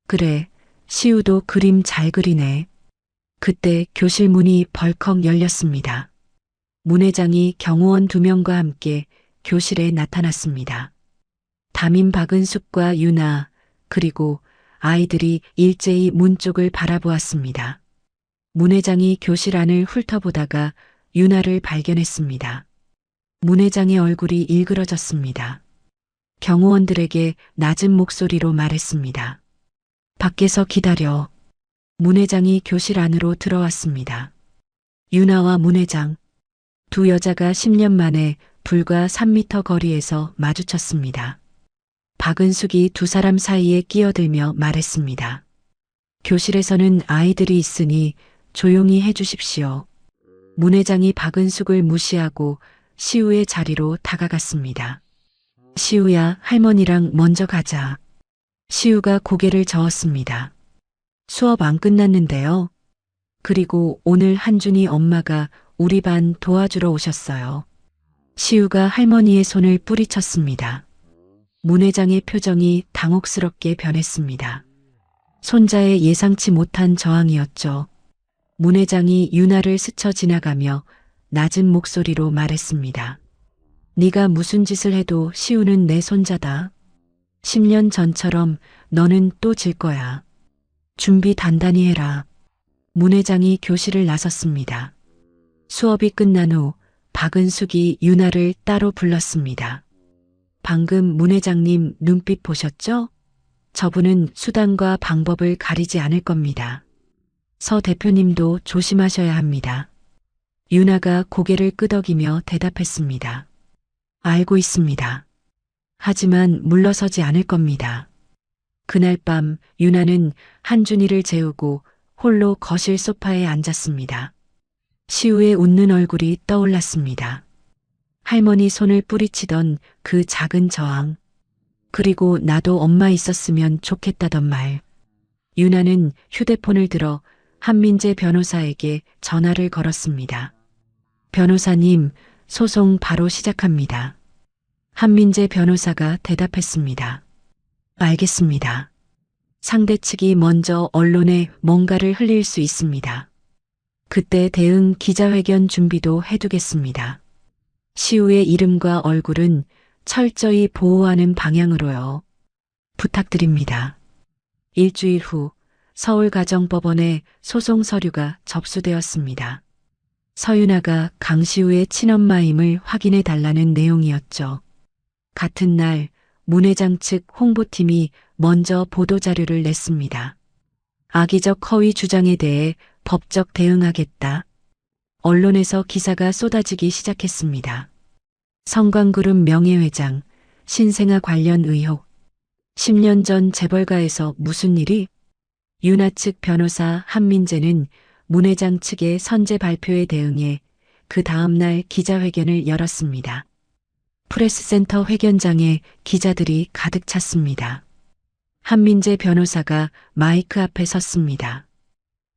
그래, 시우도 그림 잘 그리네. 그때 교실 문이 벌컥 열렸습니다. 문 회장이 경호원 2명과 함께 교실에 나타났습니다. 담임 박은숙과 유나, 그리고 아이들이 일제히 문 쪽을 바라보았습니다. 문 회장이 교실 안을 훑어보다가 유나를 발견했습니다. 문 회장의 얼굴이 일그러졌습니다. 경호원들에게 낮은 목소리로 말했습니다. 밖에서 기다려. 문 회장이 교실 안으로 들어왔습니다. 유나와 문 회장, 두 여자가 10년 만에 불과 3미터 거리에서 마주쳤습니다. 박은숙이 두 사람 사이에 끼어들며 말했습니다. 교실에서는 아이들이 있으니 조용히 해주십시오. 문 회장이 박은숙을 무시하고 시우의 자리로 다가갔습니다. 시우야, 할머니랑 먼저 가자. 시우가 고개를 저었습니다. 수업 안 끝났는데요. 그리고 오늘 한준이 엄마가 우리 반 도와주러 오셨어요. 시우가 할머니의 손을 뿌리쳤습니다. 문 회장의 표정이 당혹스럽게 변했습니다. 손자의 예상치 못한 저항이었죠. 문 회장이 유나를 스쳐 지나가며 낮은 목소리로 말했습니다. 네가 무슨 짓을 해도 시우는 내 손자다. 10년 전처럼 너는 또 질 거야. 준비 단단히 해라. 문 회장이 교실을 나섰습니다. 수업이 끝난 후 박은숙이 유나를 따로 불렀습니다. 방금 문 회장님 눈빛 보셨죠? 저분은 수단과 방법을 가리지 않을 겁니다. 서 대표님도 조심하셔야 합니다. 유나가 고개를 끄덕이며 대답했습니다. 알고 있습니다. 하지만 물러서지 않을 겁니다. 그날 밤 유나는 한준이를 재우고 홀로 거실 소파에 앉았습니다. 시우의 웃는 얼굴이 떠올랐습니다. 할머니 손을 뿌리치던 그 작은 저항, 그리고 나도 엄마 있었으면 좋겠다던 말. 유나는 휴대폰을 들어 한민재 변호사에게 전화를 걸었습니다. 변호사님, 소송 바로 시작합니다. 한민재 변호사가 대답했습니다. 알겠습니다. 상대 측이 먼저 언론에 뭔가를 흘릴 수 있습니다. 그때 대응 기자회견 준비도 해두겠습니다. 시우의 이름과 얼굴은 철저히 보호하는 방향으로요. 부탁드립니다. 일주일 후 서울가정법원에 소송 서류가 접수되었습니다. 서윤아가 강시우의 친엄마임을 확인해 달라는 내용이었죠. 같은 날 문 회장 측 홍보팀이 먼저 보도자료를 냈습니다. 악의적 허위 주장에 대해 법적 대응하겠다. 언론에서 기사가 쏟아지기 시작했습니다. 성광그룹 명예회장, 신생아 관련 의혹. 10년 전 재벌가에서 무슨 일이? 윤아 측 변호사 한민재는 문 회장 측의 선제 발표에 대응해 그 다음날 기자회견을 열었습니다. 프레스센터 회견장에 기자들이 가득 찼습니다. 한민재 변호사가 마이크 앞에 섰습니다.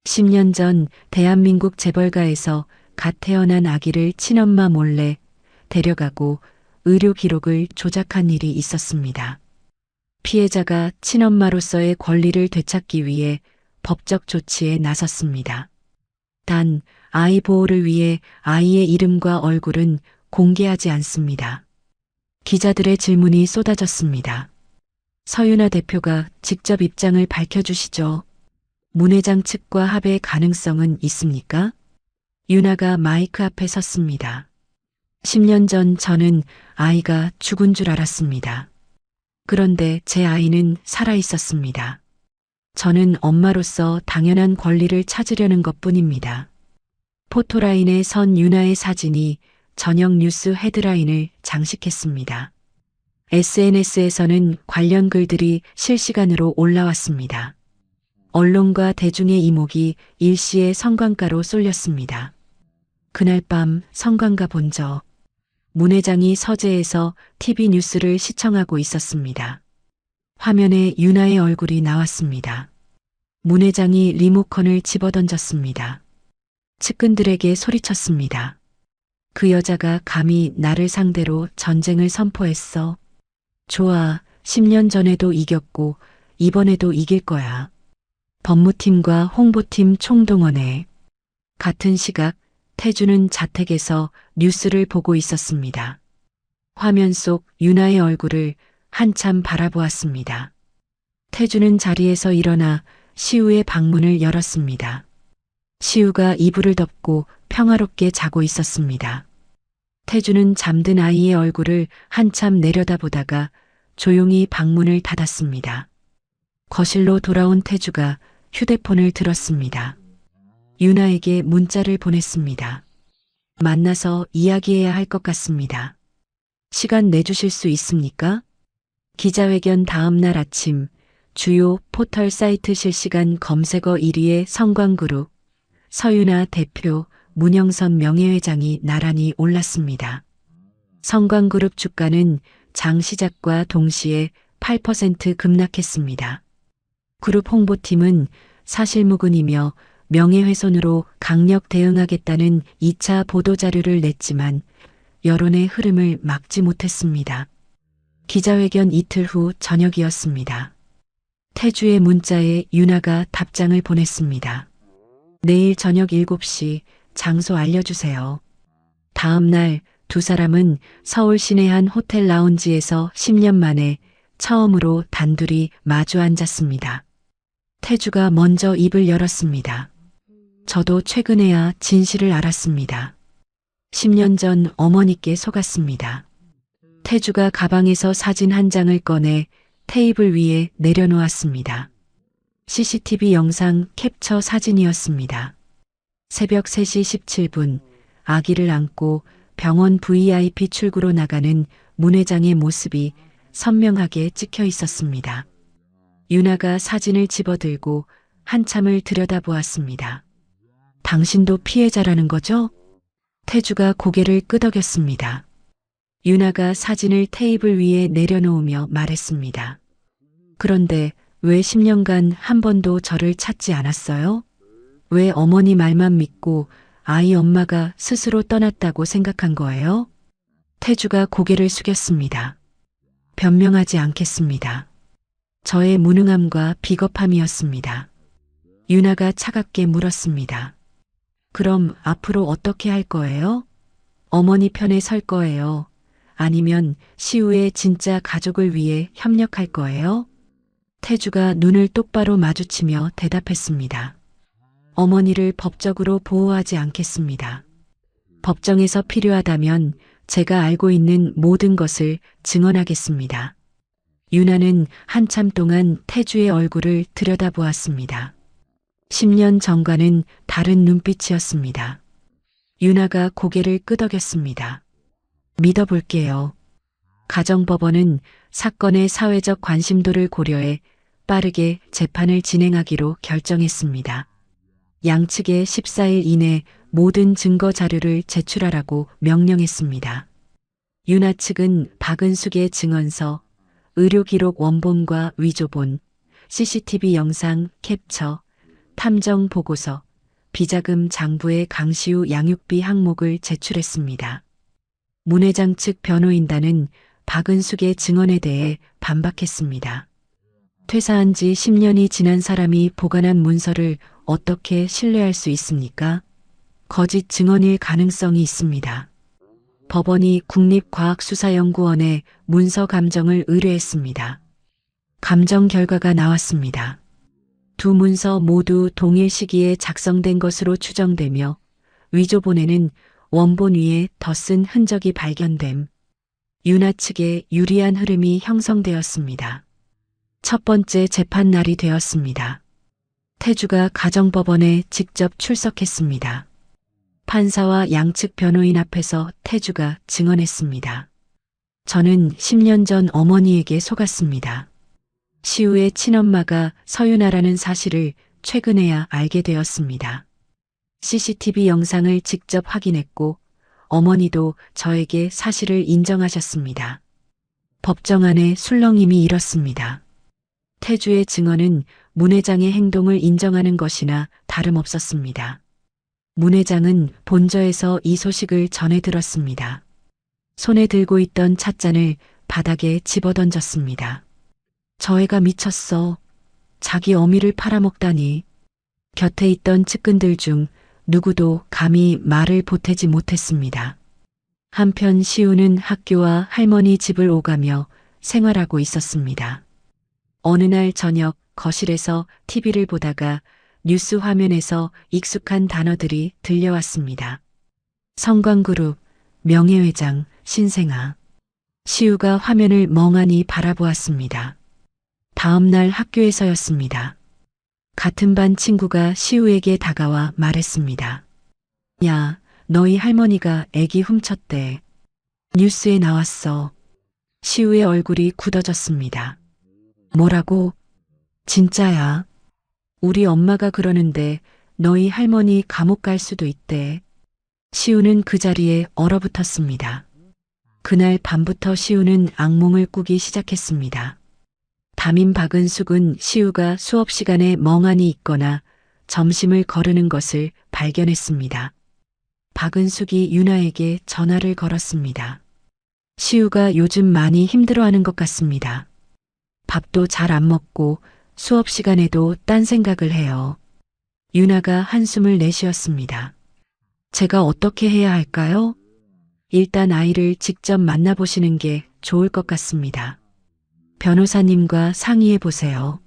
10년 전 대한민국 재벌가에서 갓 태어난 아기를 친엄마 몰래 데려가고 의료 기록을 조작한 일이 있었습니다. 피해자가 친엄마로서의 권리를 되찾기 위해 법적 조치에 나섰습니다. 단, 아이 보호를 위해 아이의 이름과 얼굴은 공개하지 않습니다. 기자들의 질문이 쏟아졌습니다. 서윤아 대표가 직접 입장을 밝혀주시죠. 문 회장 측과 합의 가능성은 있습니까? 윤아가 마이크 앞에 섰습니다. 10년 전 저는 아이가 죽은 줄 알았습니다. 그런데 제 아이는 살아 있었습니다. 저는 엄마로서 당연한 권리를 찾으려는 것뿐입니다. 포토라인에 선 윤아의 사진이 저녁 뉴스 헤드라인을 장식했습니다. SNS에서는 관련 글들이 실시간으로 올라왔습니다. 언론과 대중의 이목이 일시에 성광가로 쏠렸습니다. 그날 밤 성광가 본저 문 회장이 서재에서 TV 뉴스를 시청하고 있었습니다. 화면에 윤아의 얼굴이 나왔습니다. 문 회장이 리모컨을 집어던졌습니다. 측근들에게 소리쳤습니다. 그 여자가 감히 나를 상대로 전쟁을 선포했어. 좋아, 10년 전에도 이겼고 이번에도 이길 거야. 법무팀과 홍보팀 총동원해. 같은 시각 태주는 자택에서 뉴스를 보고 있었습니다. 화면 속 윤아의 얼굴을 한참 바라보았습니다. 태주는 자리에서 일어나 시우의 방문을 열었습니다. 시우가 이불을 덮고 평화롭게 자고 있었습니다. 태주는 잠든 아이의 얼굴을 한참 내려다보다가 조용히 방문을 닫았습니다. 거실로 돌아온 태주가 휴대폰을 들었습니다. 윤아에게 문자를 보냈습니다. 만나서 이야기해야 할 것 같습니다. 시간 내주실 수 있습니까? 기자회견 다음 날 아침 주요 포털 사이트 실시간 검색어 1위의 성광그룹, 서윤아 대표, 문영선 명예회장이 나란히 올랐습니다. 성광그룹 주가는 장 시작과 동시에 8% 급락했습니다. 그룹 홍보팀은 사실무근이며 명예훼손으로 강력 대응하겠다는 2차 보도자료를 냈지만 여론의 흐름을 막지 못했습니다. 기자회견 이틀 후 저녁이었습니다. 태주의 문자에 윤아가 답장을 보냈습니다. 내일 저녁 7시 장소 알려주세요. 다음 날 두 사람은 서울 시내 한 호텔 라운지에서 10년 만에 처음으로 단둘이 마주 앉았습니다. 태주가 먼저 입을 열었습니다. 저도 최근에야 진실을 알았습니다. 10년 전 어머니께 속았습니다. 태주가 가방에서 사진 한 장을 꺼내 테이블 위에 내려놓았습니다. CCTV 영상 캡처 사진이었습니다. 새벽 3시 17분 아기를 안고 병원 VIP 출구로 나가는 문 회장의 모습이 선명하게 찍혀 있었습니다. 윤아가 사진을 집어들고 한참을 들여다보았습니다. 당신도 피해자라는 거죠? 태주가 고개를 끄덕였습니다. 윤아가 사진을 테이블 위에 내려놓으며 말했습니다. 그런데 왜 10년간 한 번도 저를 찾지 않았어요? 왜 어머니 말만 믿고 아이 엄마가 스스로 떠났다고 생각한 거예요? 태주가 고개를 숙였습니다. 변명하지 않겠습니다. 저의 무능함과 비겁함이었습니다. 윤아가 차갑게 물었습니다. 그럼 앞으로 어떻게 할 거예요? 어머니 편에 설 거예요? 아니면 시우의 진짜 가족을 위해 협력할 거예요? 태주가 눈을 똑바로 마주치며 대답했습니다. 어머니를 법적으로 보호하지 않겠습니다. 법정에서 필요하다면 제가 알고 있는 모든 것을 증언하겠습니다. 유나는 한참 동안 태주의 얼굴을 들여다보았습니다. 10년 전과는 다른 눈빛이었습니다. 유나가 고개를 끄덕였습니다. 믿어볼게요. 가정법원은 사건의 사회적 관심도를 고려해 빠르게 재판을 진행하기로 결정했습니다. 양측에 14일 이내 모든 증거 자료를 제출하라고 명령했습니다. 유나 측은 박은숙의 증언서, 의료기록 원본과 위조본, CCTV 영상 캡처, 탐정 보고서, 비자금 장부의 강시우 양육비 항목을 제출했습니다. 문 회장 측 변호인단은 박은숙의 증언에 대해 반박했습니다. 퇴사한 지 10년이 지난 사람이 보관한 문서를 어떻게 신뢰할 수 있습니까? 거짓 증언일 가능성이 있습니다. 법원이 국립과학수사연구원에 문서 감정을 의뢰했습니다. 감정 결과가 나왔습니다. 두 문서 모두 동일 시기에 작성된 것으로 추정되며 위조본에는 원본 위에 덧쓴 흔적이 발견됨. 유나 측에 유리한 흐름이 형성되었습니다. 첫 번째 재판 날이 되었습니다. 태주가 가정법원에 직접 출석했습니다. 판사와 양측 변호인 앞에서 태주가 증언했습니다. 저는 10년 전 어머니에게 속았습니다. 시우의 친엄마가 서윤아라는 사실을 최근에야 알게 되었습니다. CCTV 영상을 직접 확인했고 어머니도 저에게 사실을 인정하셨습니다. 법정 안에 술렁임이 일었습니다. 태주의 증언은 문 회장의 행동을 인정하는 것이나 다름없었습니다. 문 회장은 본저에서 이 소식을 전해 들었습니다. 손에 들고 있던 찻잔을 바닥에 집어던졌습니다. 저 애가 미쳤어. 자기 어미를 팔아먹다니. 곁에 있던 측근들 중 누구도 감히 말을 보태지 못했습니다. 한편 시우는 학교와 할머니 집을 오가며 생활하고 있었습니다. 어느 날 저녁 거실에서 TV를 보다가 뉴스 화면에서 익숙한 단어들이 들려왔습니다. 성광그룹, 명예회장, 신생아. 시우가 화면을 멍하니 바라보았습니다. 다음 날 학교에서였습니다. 같은 반 친구가 시우에게 다가와 말했습니다. 야, 너희 할머니가 애기 훔쳤대. 뉴스에 나왔어. 시우의 얼굴이 굳어졌습니다. 뭐라고? 진짜야. 우리 엄마가 그러는데 너희 할머니 감옥 갈 수도 있대. 시우는 그 자리에 얼어붙었습니다. 그날 밤부터 시우는 악몽을 꾸기 시작했습니다. 담임 박은숙은 시우가 수업 시간에 멍하니 있거나 점심을 거르는 것을 발견했습니다. 박은숙이 유나에게 전화를 걸었습니다. 시우가 요즘 많이 힘들어하는 것 같습니다. 밥도 잘 안 먹고 수업 시간에도 딴 생각을 해요. 유나가 한숨을 내쉬었습니다. 제가 어떻게 해야 할까요? 일단 아이를 직접 만나보시는 게 좋을 것 같습니다. 변호사님과 상의해 보세요.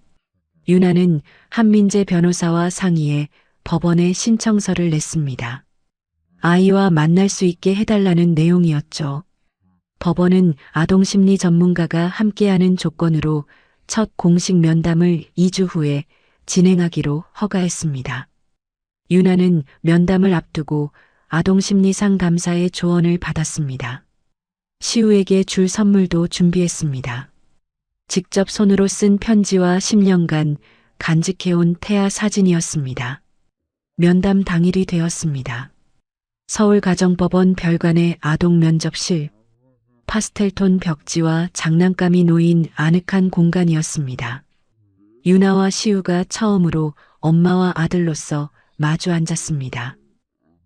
유나는 한민재 변호사와 상의해 법원에 신청서를 냈습니다. 아이와 만날 수 있게 해달라는 내용이었죠. 법원은 아동심리 전문가가 함께하는 조건으로 첫 공식 면담을 2주 후에 진행하기로 허가했습니다. 유나는 면담을 앞두고 아동심리 상담사의 조언을 받았습니다. 시우에게 줄 선물도 준비했습니다. 직접 손으로 쓴 편지와 10년간 간직해온 태아 사진이었습니다. 면담 당일이 되었습니다. 서울가정법원 별관의 아동 면접실, 파스텔톤 벽지와 장난감이 놓인 아늑한 공간이었습니다. 유나와 시우가 처음으로 엄마와 아들로서 마주 앉았습니다.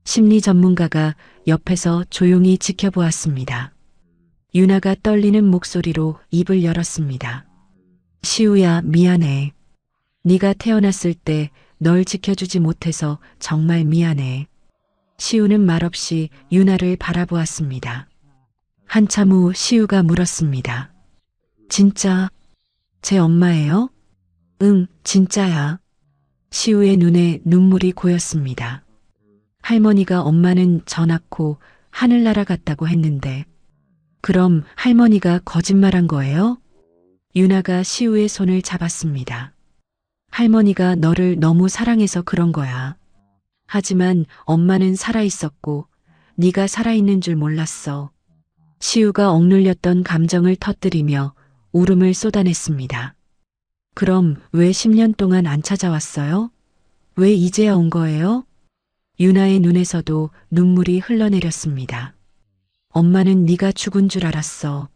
심리 전문가가 옆에서 조용히 지켜보았습니다. 유나가 떨리는 목소리로 입을 열었습니다. 시우야, 미안해. 네가 태어났을 때 널 지켜주지 못해서 정말 미안해. 시우는 말없이 유나를 바라보았습니다. 한참 후 시우가 물었습니다. 진짜 제 엄마예요? 응, 진짜야. 시우의 눈에 눈물이 고였습니다. 할머니가 엄마는 저 낳고 하늘나라 같다고 했는데. 그럼 할머니가 거짓말한 거예요? 유나가 시우의 손을 잡았습니다. 할머니가 너를 너무 사랑해서 그런 거야. 하지만 엄마는 살아있었고 네가 살아있는 줄 몰랐어. 시우가 억눌렸던 감정을 터뜨리며 울음을 쏟아냈습니다. 그럼 왜 10년 동안 안 찾아왔어요? 왜 이제야 온 거예요? 유나의 눈에서도 눈물이 흘러내렸습니다. 엄마는 네가 죽은 줄 알았어.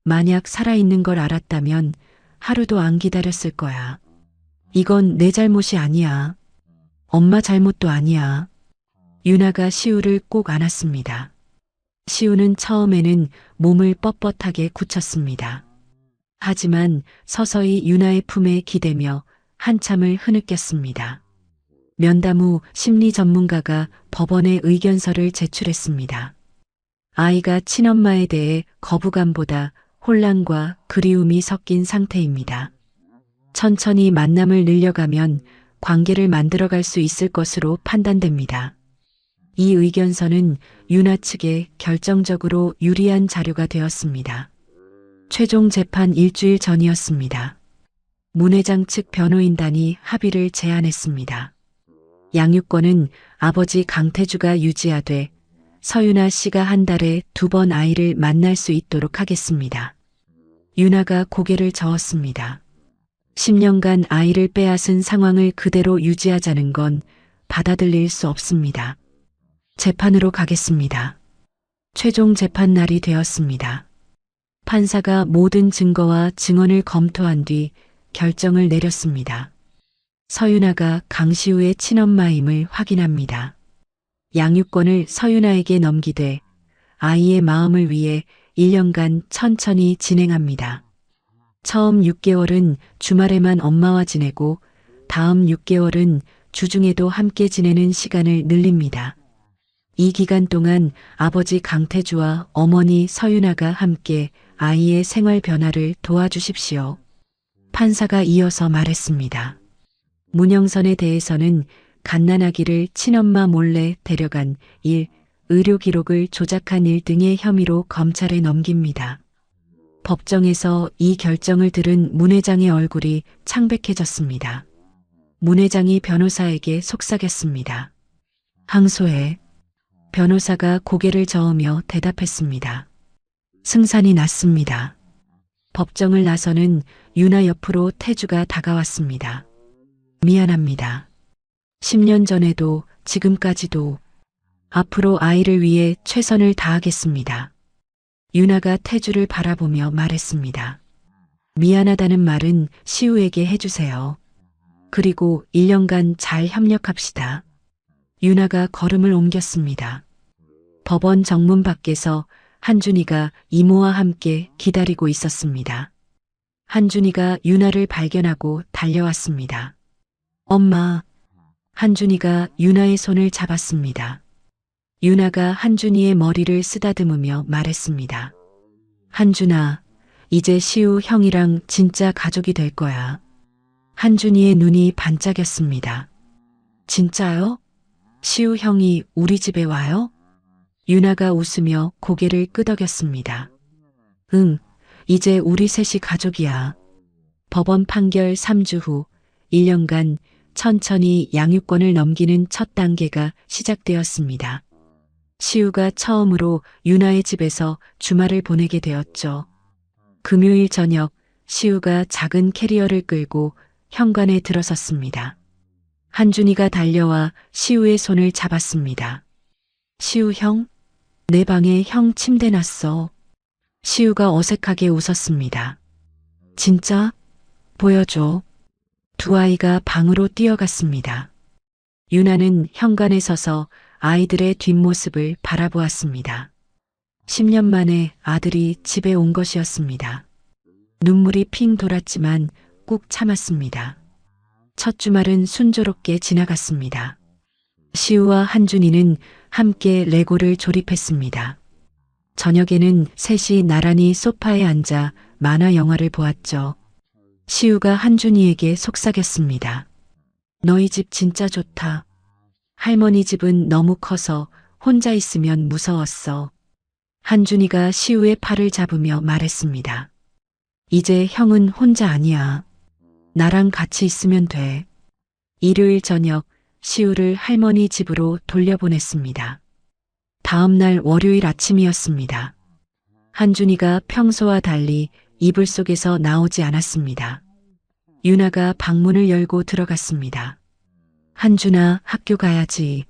만약 살아있는 걸 알았다면 하루도 안 기다렸을 거야. 이건 내 잘못이 아니야. 엄마 잘못도 아니야. 유나가 시우를 꼭 안았습니다. 시우는 처음에는 몸을 뻣뻣하게 굳혔습니다. 하지만 서서히 유나의 품에 기대며 한참을 흐느꼈습니다. 면담 후 심리 전문가가 법원에 의견서를 제출했습니다. 아이가 친엄마에 대해 거부감보다 혼란과 그리움이 섞인 상태입니다. 천천히 만남을 늘려가면 관계를 만들어갈 수 있을 것으로 판단됩니다. 이 의견서는 유나 측에 결정적으로 유리한 자료가 되었습니다. 최종 재판 일주일 전이었습니다. 문 회장 측 변호인단이 합의를 제안했습니다. 양육권은 아버지 강태주가 유지하되 서유나 씨가 한 달에 2번 아이를 만날 수 있도록 하겠습니다. 유나가 고개를 저었습니다. 10년간 아이를 빼앗은 상황을 그대로 유지하자는 건 받아들일 수 없습니다. 재판으로 가겠습니다. 최종 재판 날이 되었습니다. 판사가 모든 증거와 증언을 검토한 뒤 결정을 내렸습니다. 서유나가 강시우의 친엄마임을 확인합니다. 양육권을 서유나에게 넘기되 아이의 마음을 위해 1년간 천천히 진행합니다. 처음 6개월은 주말에만 엄마와 지내고 다음 6개월은 주중에도 함께 지내는 시간을 늘립니다. 이 기간 동안 아버지 강태주와 어머니 서유나가 함께 아이의 생활 변화를 도와주십시오. 판사가 이어서 말했습니다. 문영선에 대해서는 갓난아기를 친엄마 몰래 데려간 일, 의료 기록을 조작한 일 등의 혐의로 검찰에 넘깁니다. 법정에서 이 결정을 들은 문 회장의 얼굴이 창백해졌습니다. 문 회장이 변호사에게 속삭였습니다. 항소해. 변호사가 고개를 저으며 대답했습니다. 승산이 났습니다. 법정을 나서는 유나 옆으로 태주가 다가왔습니다. 미안합니다. 10년 전에도 지금까지도 앞으로 아이를 위해 최선을 다하겠습니다. 유나가 태주를 바라보며 말했습니다. 미안하다는 말은 시우에게 해주세요. 그리고 1년간 잘 협력합시다. 유나가 걸음을 옮겼습니다. 법원 정문 밖에서 한준이가 이모와 함께 기다리고 있었습니다. 한준이가 유나를 발견하고 달려왔습니다. 엄마. 한준이가 유나의 손을 잡았습니다. 유나가 한준이의 머리를 쓰다듬으며 말했습니다. 한준아, 이제 시우 형이랑 진짜 가족이 될 거야. 한준이의 눈이 반짝였습니다. 진짜요? 시우 형이 우리 집에 와요? 유나가 웃으며 고개를 끄덕였습니다. 응, 이제 우리 셋이 가족이야. 법원 판결 3주 후 1년간 천천히 양육권을 넘기는 첫 단계가 시작되었습니다. 시우가 처음으로 유나의 집에서 주말을 보내게 되었죠. 금요일 저녁 시우가 작은 캐리어를 끌고 현관에 들어섰습니다. 한준이가 달려와 시우의 손을 잡았습니다. 시우 형? 내 방에 형 침대 놨어. 시우가 어색하게 웃었습니다. 진짜? 보여줘. 두 아이가 방으로 뛰어갔습니다. 유나는 현관에 서서 아이들의 뒷모습을 바라보았습니다. 10년 만에 아들이 집에 온 것이었습니다. 눈물이 핑 돌았지만 꾹 참았습니다. 첫 주말은 순조롭게 지나갔습니다. 시우와 한준이는 함께 레고를 조립했습니다. 저녁에는 셋이 나란히 소파에 앉아 만화 영화를 보았죠. 시우가 한준이에게 속삭였습니다. 너희 집 진짜 좋다. 할머니 집은 너무 커서 혼자 있으면 무서웠어. 한준이가 시우의 팔을 잡으며 말했습니다. 이제 형은 혼자 아니야. 나랑 같이 있으면 돼. 일요일 저녁 시우를 할머니 집으로 돌려보냈습니다. 다음 날 월요일 아침이었습니다. 한준이가 평소와 달리 이불 속에서 나오지 않았습니다. 유나가 방문을 열고 들어갔습니다. 한준아, 학교 가야지.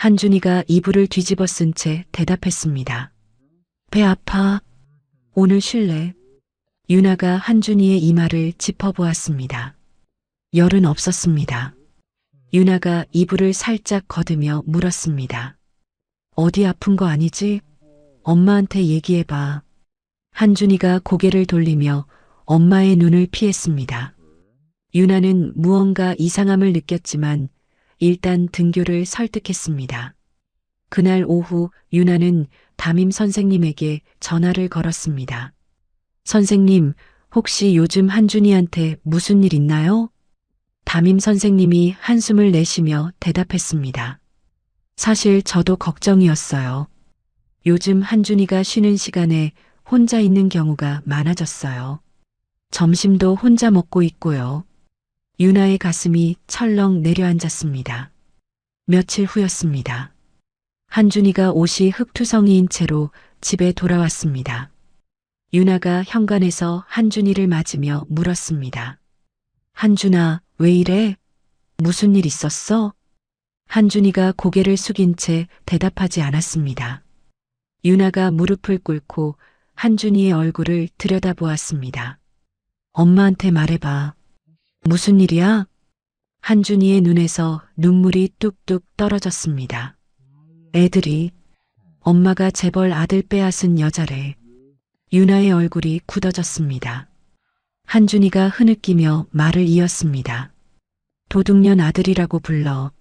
한준이가 이불을 뒤집어 쓴 채 대답했습니다. 배 아파. 오늘 쉴래? 유나가 한준이의 이마를 짚어보았습니다. 열은 없었습니다. 유나가 이불을 살짝 걷으며 물었습니다. 어디 아픈 거 아니지? 엄마한테 얘기해봐. 한준이가 고개를 돌리며 엄마의 눈을 피했습니다. 유나는 무언가 이상함을 느꼈지만 일단 등교를 설득했습니다. 그날 오후 유나는 담임 선생님에게 전화를 걸었습니다. 선생님, 혹시 요즘 한준이한테 무슨 일 있나요? 담임 선생님이 한숨을 내쉬며 대답했습니다. 사실 저도 걱정이었어요. 요즘 한준이가 쉬는 시간에 혼자 있는 경우가 많아졌어요. 점심도 혼자 먹고 있고요. 유나의 가슴이 철렁 내려앉았습니다. 며칠 후였습니다. 한준이가 옷이 흙투성이인 채로 집에 돌아왔습니다. 유나가 현관에서 한준이를 맞으며 물었습니다. 한준아, 왜 이래? 무슨 일 있었어? 한준이가 고개를 숙인 채 대답하지 않았습니다. 유나가 무릎을 꿇고 한준이의 얼굴을 들여다보았습니다. 엄마한테 말해봐. 무슨 일이야? 한준이의 눈에서 눈물이 뚝뚝 떨어졌습니다. 애들이 엄마가 재벌 아들 빼앗은 여자래. 유나의 얼굴이 굳어졌습니다. 한준이가 흐느끼며 말을 이었습니다. 도둑년 아들이라고 불러.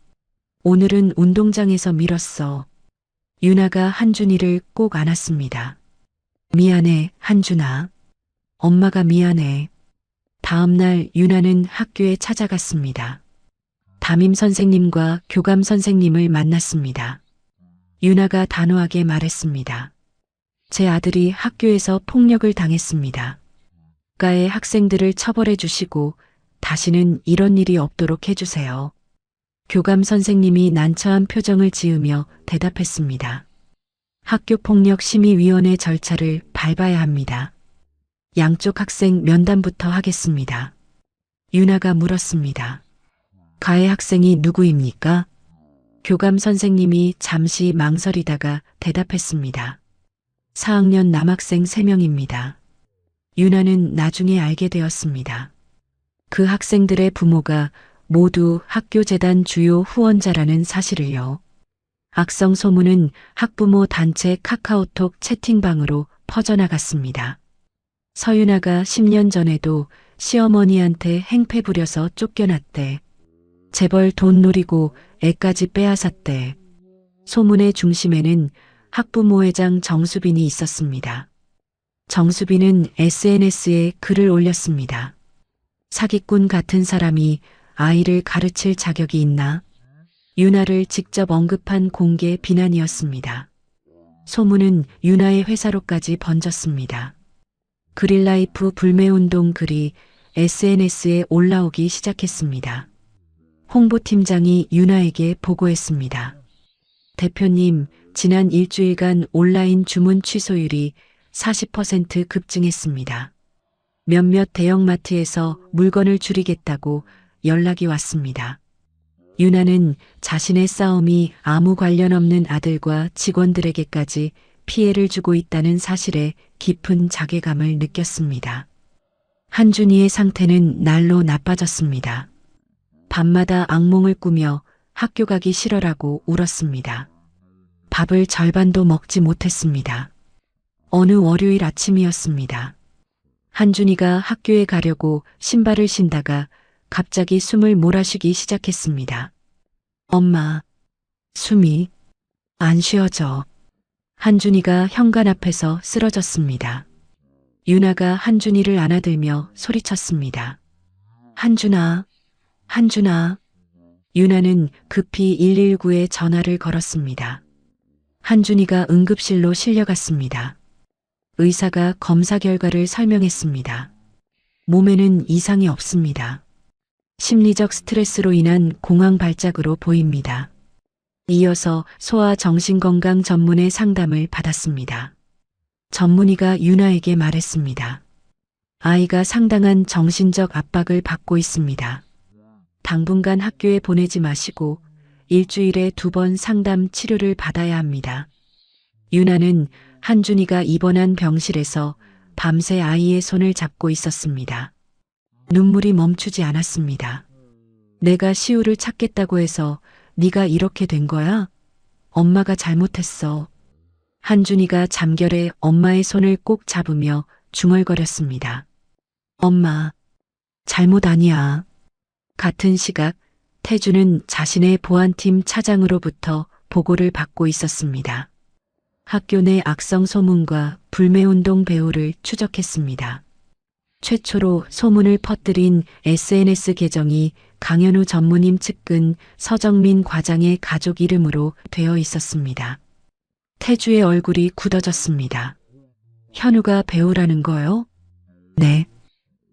오늘은 운동장에서 밀었어. 유나가 한준이를 꼭 안았습니다. 미안해, 한준아. 엄마가 미안해. 다음 날 유나는 학교에 찾아갔습니다. 담임 선생님과 교감 선생님을 만났습니다. 유나가 단호하게 말했습니다. 제 아들이 학교에서 폭력을 당했습니다. 국가의 학생들을 처벌해 주시고 다시는 이런 일이 없도록 해주세요. 교감 선생님이 난처한 표정을 지으며 대답했습니다. 학교폭력심의위원회 절차를 밟아야 합니다. 양쪽 학생 면담부터 하겠습니다. 유나가 물었습니다. 가해 학생이 누구입니까? 교감 선생님이 잠시 망설이다가 대답했습니다. 4학년 남학생 3명입니다. 유나는 나중에 알게 되었습니다. 그 학생들의 부모가 모두 학교재단 주요 후원자라는 사실을요. 악성 소문은 학부모 단체 카카오톡 채팅방으로 퍼져나갔습니다. 서유나가 10년 전에도 시어머니한테 행패 부려서 쫓겨났대. 재벌 돈 노리고 애까지 빼앗았대. 소문의 중심에는 학부모회장 정수빈이 있었습니다. 정수빈은 SNS에 글을 올렸습니다. 사기꾼 같은 사람이 아이를 가르칠 자격이 있나? 유나를 직접 언급한 공개 비난이었습니다. 소문은 유나의 회사로까지 번졌습니다. 그릴라이프 불매운동 글이 SNS에 올라오기 시작했습니다. 홍보팀장이 유나에게 보고했습니다. 대표님, 지난 일주일간 온라인 주문 취소율이 40% 급증했습니다. 몇몇 대형마트에서 물건을 줄이겠다고 연락이 왔습니다. 유나는 자신의 싸움이 아무 관련 없는 아들과 직원들에게까지 피해를 주고 있다는 사실에 깊은 자괴감을 느꼈습니다. 한준이의 상태는 날로 나빠졌습니다. 밤마다 악몽을 꾸며 학교 가기 싫어라고 울었습니다. 밥을 절반도 먹지 못했습니다. 어느 월요일 아침이었습니다. 한준이가 학교에 가려고 신발을 신다가 갑자기 숨을 몰아쉬기 시작했습니다. 엄마, 숨이 안 쉬어져. 한준이가 현관 앞에서 쓰러졌습니다. 유나가 한준이를 안아들며 소리쳤습니다. 한준아, 한준아. 유나는 급히 119에 전화를 걸었습니다. 한준이가 응급실로 실려갔습니다. 의사가 검사 결과를 설명했습니다. 몸에는 이상이 없습니다. 심리적 스트레스로 인한 공황 발작으로 보입니다. 이어서 소아정신건강 전문의 상담을 받았습니다. 전문의가 유나에게 말했습니다. 아이가 상당한 정신적 압박을 받고 있습니다. 당분간 학교에 보내지 마시고 일주일에 2번 상담 치료를 받아야 합니다. 유나는 한준이가 입원한 병실에서 밤새 아이의 손을 잡고 있었습니다. 눈물이 멈추지 않았습니다. 내가 시우를 찾겠다고 해서 네가 이렇게 된 거야? 엄마가 잘못했어. 한준이가 잠결에 엄마의 손을 꼭 잡으며 중얼거렸습니다. 엄마, 잘못 아니야. 같은 시각 태주는 자신의 보안팀 차장으로부터 보고를 받고 있었습니다. 학교 내 악성 소문과 불매운동 배우를 추적했습니다. 최초로 소문을 퍼뜨린 SNS 계정이 강현우 전무님 측근 서정민 과장의 가족 이름으로 되어 있었습니다. 태주의 얼굴이 굳어졌습니다. 현우가 배우라는 거요? 네.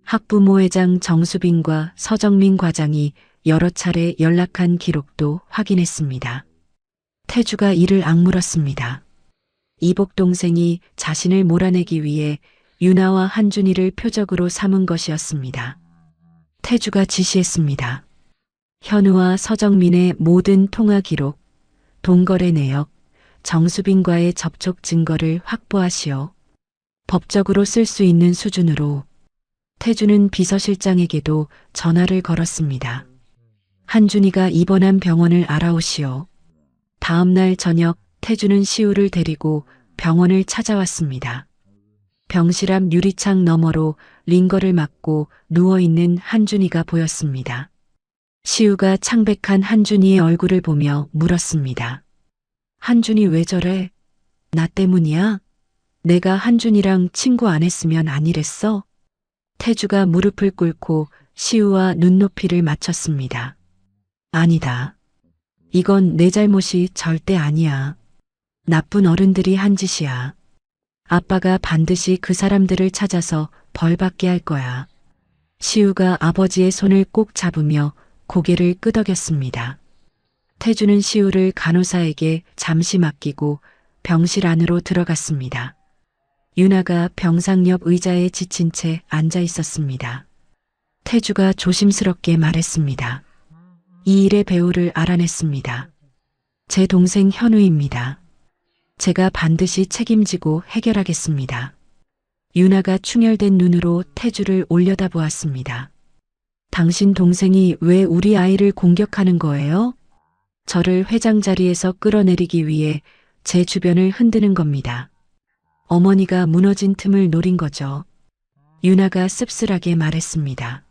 학부모회장 정수빈과 서정민 과장이 여러 차례 연락한 기록도 확인했습니다. 태주가 이를 악물었습니다. 이복 동생이 자신을 몰아내기 위해 유나와 한준이를 표적으로 삼은 것이었습니다. 태주가 지시했습니다. 현우와 서정민의 모든 통화 기록, 동거래 내역, 정수빈과의 접촉 증거를 확보하시오. 법적으로 쓸 수 있는 수준으로. 태주는 비서실장에게도 전화를 걸었습니다. 한준이가 입원한 병원을 알아오시오. 다음 날 저녁 태주는 시우를 데리고 병원을 찾아왔습니다. 병실 앞 유리창 너머로 링거를 맞고 누워있는 한준이가 보였습니다. 시우가 창백한 한준이의 얼굴을 보며 물었습니다. 한준이 왜 저래? 나 때문이야? 내가 한준이랑 친구 안 했으면 아니랬어? 태주가 무릎을 꿇고 시우와 눈높이를 맞췄습니다. 아니다. 이건 내 잘못이 절대 아니야. 나쁜 어른들이 한 짓이야. 아빠가 반드시 그 사람들을 찾아서 벌받게 할 거야. 시우가 아버지의 손을 꼭 잡으며 고개를 끄덕였습니다. 태주는 시우를 간호사에게 잠시 맡기고 병실 안으로 들어갔습니다. 유나가 병상 옆 의자에 지친 채 앉아 있었습니다. 태주가 조심스럽게 말했습니다. 이 일의 배우를 알아냈습니다. 제 동생 현우입니다. 제가 반드시 책임지고 해결하겠습니다. 유나가 충혈된 눈으로 태주를 올려다보았습니다. 당신 동생이 왜 우리 아이를 공격하는 거예요? 저를 회장 자리에서 끌어내리기 위해 제 주변을 흔드는 겁니다. 어머니가 무너진 틈을 노린 거죠. 유나가 씁쓸하게 말했습니다.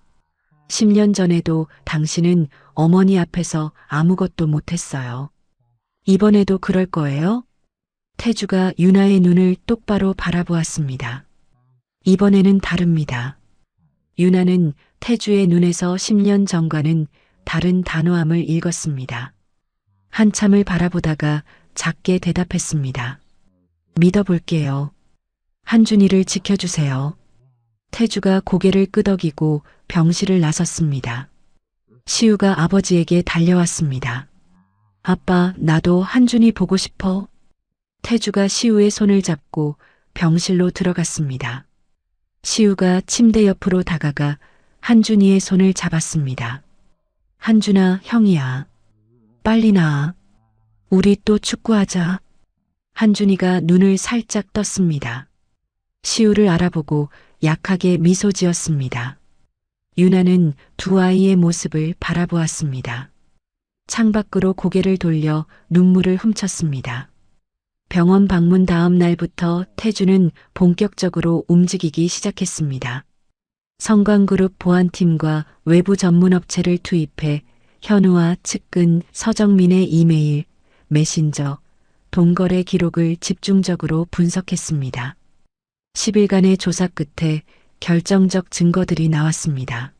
10년 전에도 당신은 어머니 앞에서 아무것도 못했어요. 이번에도 그럴 거예요? 태주가 유나의 눈을 똑바로 바라보았습니다. 이번에는 다릅니다. 유나는 태주의 눈에서 10년 전과는 다른 단호함을 읽었습니다. 한참을 바라보다가 작게 대답했습니다. 믿어볼게요. 한준이를 지켜주세요. 태주가 고개를 끄덕이고 병실을 나섰습니다. 시우가 아버지에게 달려왔습니다. 아빠, 나도 한준이 보고 싶어. 태주가 시우의 손을 잡고 병실로 들어갔습니다. 시우가 침대 옆으로 다가가 한준이의 손을 잡았습니다. 한준아, 형이야. 빨리 나와. 우리 또 축구하자. 한준이가 눈을 살짝 떴습니다. 시우를 알아보고 약하게 미소 지었습니다. 유나는 두 아이의 모습을 바라보았습니다. 창밖으로 고개를 돌려 눈물을 훔쳤습니다. 병원 방문 다음 날부터 태주는 본격적으로 움직이기 시작했습니다. 성광그룹 보안팀과 외부 전문업체를 투입해 현우와 측근 서정민의 이메일, 메신저, 동거래 기록을 집중적으로 분석했습니다. 10일간의 조사 끝에 결정적 증거들이 나왔습니다.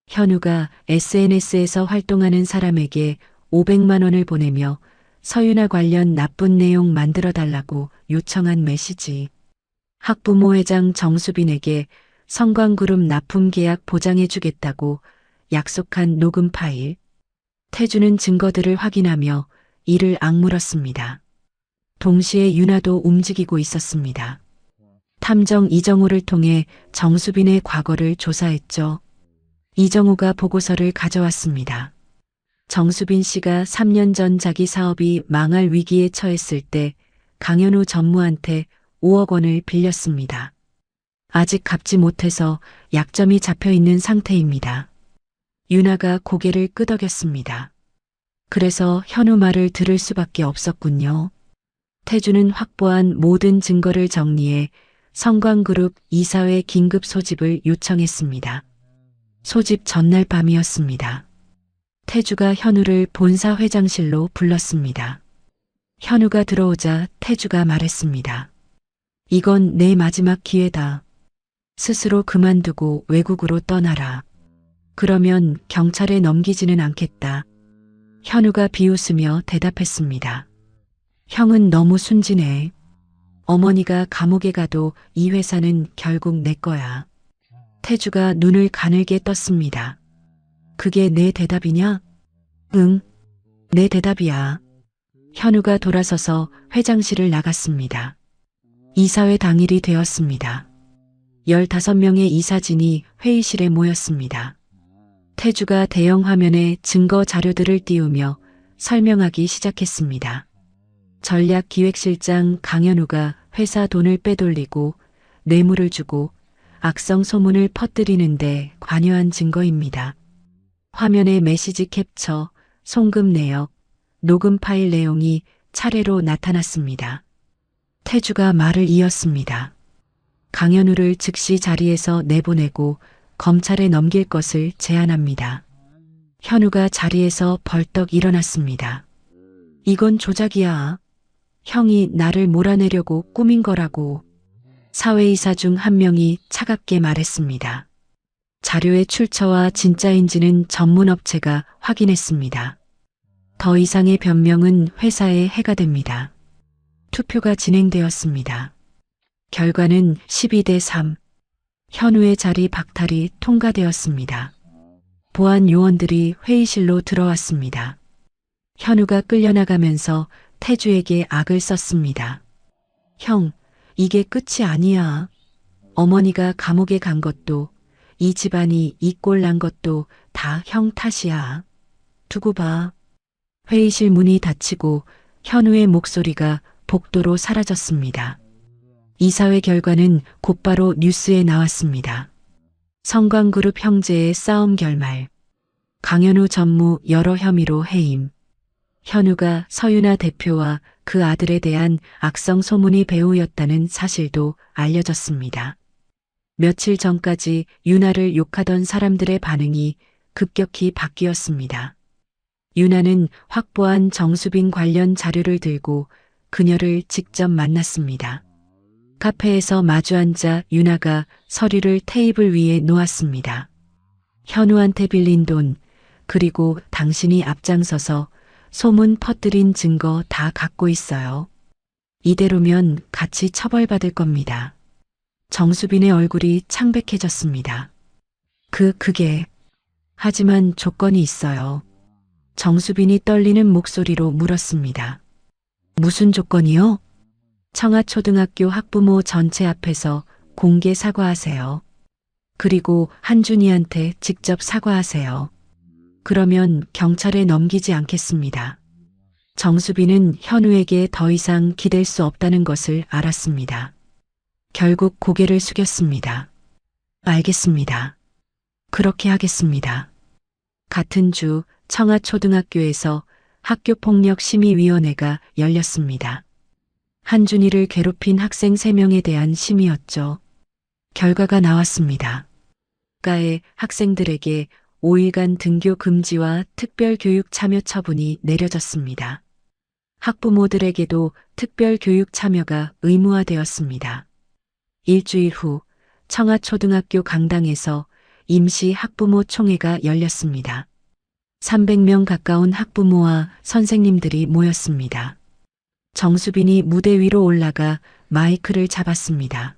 현우가 SNS에서 활동하는 사람에게 500만 원을 보내며 서윤아 관련 나쁜 내용 만들어달라고 요청한 메시지. 학부모 회장 정수빈에게 성광그룹 납품 계약 보장해주겠다고 약속한 녹음 파일. 태주는 증거들을 확인하며 이를 악물었습니다. 동시에 윤아도 움직이고 있었습니다. 탐정 이정우를 통해 정수빈의 과거를 조사했죠. 이정우가 보고서를 가져왔습니다. 정수빈 씨가 3년 전 자기 사업이 망할 위기에 처했을 때 강현우 전무한테 5억 원을 빌렸습니다. 아직 갚지 못해서 약점이 잡혀 있는 상태입니다. 윤아가 고개를 끄덕였습니다. 그래서 현우 말을 들을 수밖에 없었군요. 태주는 확보한 모든 증거를 정리해 성광그룹 이사회 긴급 소집을 요청했습니다. 소집 전날 밤이었습니다. 태주가 현우를 본사 회장실로 불렀습니다. 현우가 들어오자 태주가 말했습니다. 이건 내 마지막 기회다. 스스로 그만두고 외국으로 떠나라. 그러면 경찰에 넘기지는 않겠다. 현우가 비웃으며 대답했습니다. 형은 너무 순진해. 어머니가 감옥에 가도 이 회사는 결국 내 거야. 태주가 눈을 가늘게 떴습니다. 그게 내 대답이냐? 응, 내 대답이야. 현우가 돌아서서 회장실을 나갔습니다. 이사회 당일이 되었습니다. 15명의 이사진이 회의실에 모였습니다. 태주가 대형 화면에 증거 자료들을 띄우며 설명하기 시작했습니다. 전략기획실장 강현우가 회사 돈을 빼돌리고 뇌물을 주고 악성 소문을 퍼뜨리는데 관여한 증거입니다. 화면에 메시지 캡처, 송금 내역, 녹음 파일 내용이 차례로 나타났습니다. 태주가 말을 이었습니다. 강현우를 즉시 자리에서 내보내고 검찰에 넘길 것을 제안합니다. 현우가 자리에서 벌떡 일어났습니다. 이건 조작이야. 형이 나를 몰아내려고 꾸민 거라고. 사회이사 중 한 명이 차갑게 말했습니다. 자료의 출처와 진짜인지는 전문업체가 확인했습니다. 더 이상의 변명은 회사에 해가 됩니다. 투표가 진행되었습니다. 결과는 12대 3. 현우의 자리 박탈이 통과되었습니다. 보안 요원들이 회의실로 들어왔습니다. 현우가 끌려나가면서 태주에게 악을 썼습니다. 형, 이게 끝이 아니야. 어머니가 감옥에 간 것도 이 집안이 이 꼴 난 것도 다 형 탓이야. 두고 봐. 회의실 문이 닫히고 현우의 목소리가 복도로 사라졌습니다. 이사회 결과는 곧바로 뉴스에 나왔습니다. 성광그룹 형제의 싸움 결말. 강현우 전무 여러 혐의로 해임. 현우가 서윤아 대표와 그 아들에 대한 악성 소문이 배우였다는 사실도 알려졌습니다. 며칠 전까지 윤아를 욕하던 사람들의 반응이 급격히 바뀌었습니다. 윤아는 확보한 정수빈 관련 자료를 들고 그녀를 직접 만났습니다. 카페에서 마주 앉아 윤아가 서류를 테이블 위에 놓았습니다. 현우한테 빌린 돈, 그리고 당신이 앞장서서 소문 퍼뜨린 증거 다 갖고 있어요. 이대로면 같이 처벌받을 겁니다. 정수빈의 얼굴이 창백해졌습니다. 그게. 하지만 조건이 있어요. 정수빈이 떨리는 목소리로 물었습니다. 무슨 조건이요? 청아초등학교 학부모 전체 앞에서 공개 사과하세요. 그리고 한준이한테 직접 사과하세요. 그러면 경찰에 넘기지 않겠습니다. 정수빈은 현우에게 더 이상 기댈 수 없다는 것을 알았습니다. 결국 고개를 숙였습니다. 알겠습니다. 그렇게 하겠습니다. 같은 주 청아초등학교에서 학교폭력심의위원회가 열렸습니다. 한준이를 괴롭힌 학생 3명에 대한 심의였죠. 결과가 나왔습니다. 가의 학생들에게 5일간 등교 금지와 특별교육 참여 처분이 내려졌습니다. 학부모들에게도 특별교육 참여가 의무화되었습니다. 일주일 후 청아초등학교 강당에서 임시 학부모 총회가 열렸습니다. 300명 가까운 학부모와 선생님들이 모였습니다. 정수빈이 무대 위로 올라가 마이크를 잡았습니다.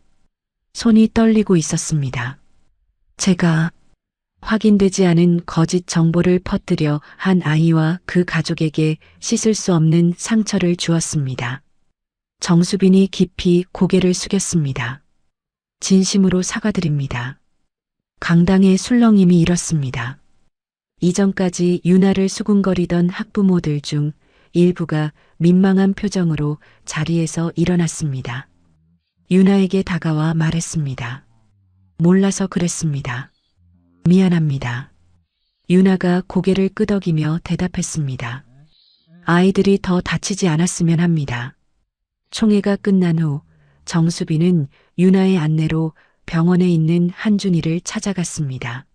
손이 떨리고 있었습니다. 제가 확인되지 않은 거짓 정보를 퍼뜨려 한 아이와 그 가족에게 씻을 수 없는 상처를 주었습니다. 정수빈이 깊이 고개를 숙였습니다. 진심으로 사과드립니다. 강당의 술렁임이 일었습니다. 이전까지 유나를 수군거리던 학부모들 중 일부가 민망한 표정으로 자리에서 일어났습니다. 유나에게 다가와 말했습니다. 몰라서 그랬습니다. 미안합니다. 유나가 고개를 끄덕이며 대답했습니다. 아이들이 더 다치지 않았으면 합니다. 총회가 끝난 후 정수빈은 유나의 안내로 병원에 있는 한준이를 찾아갔습니다.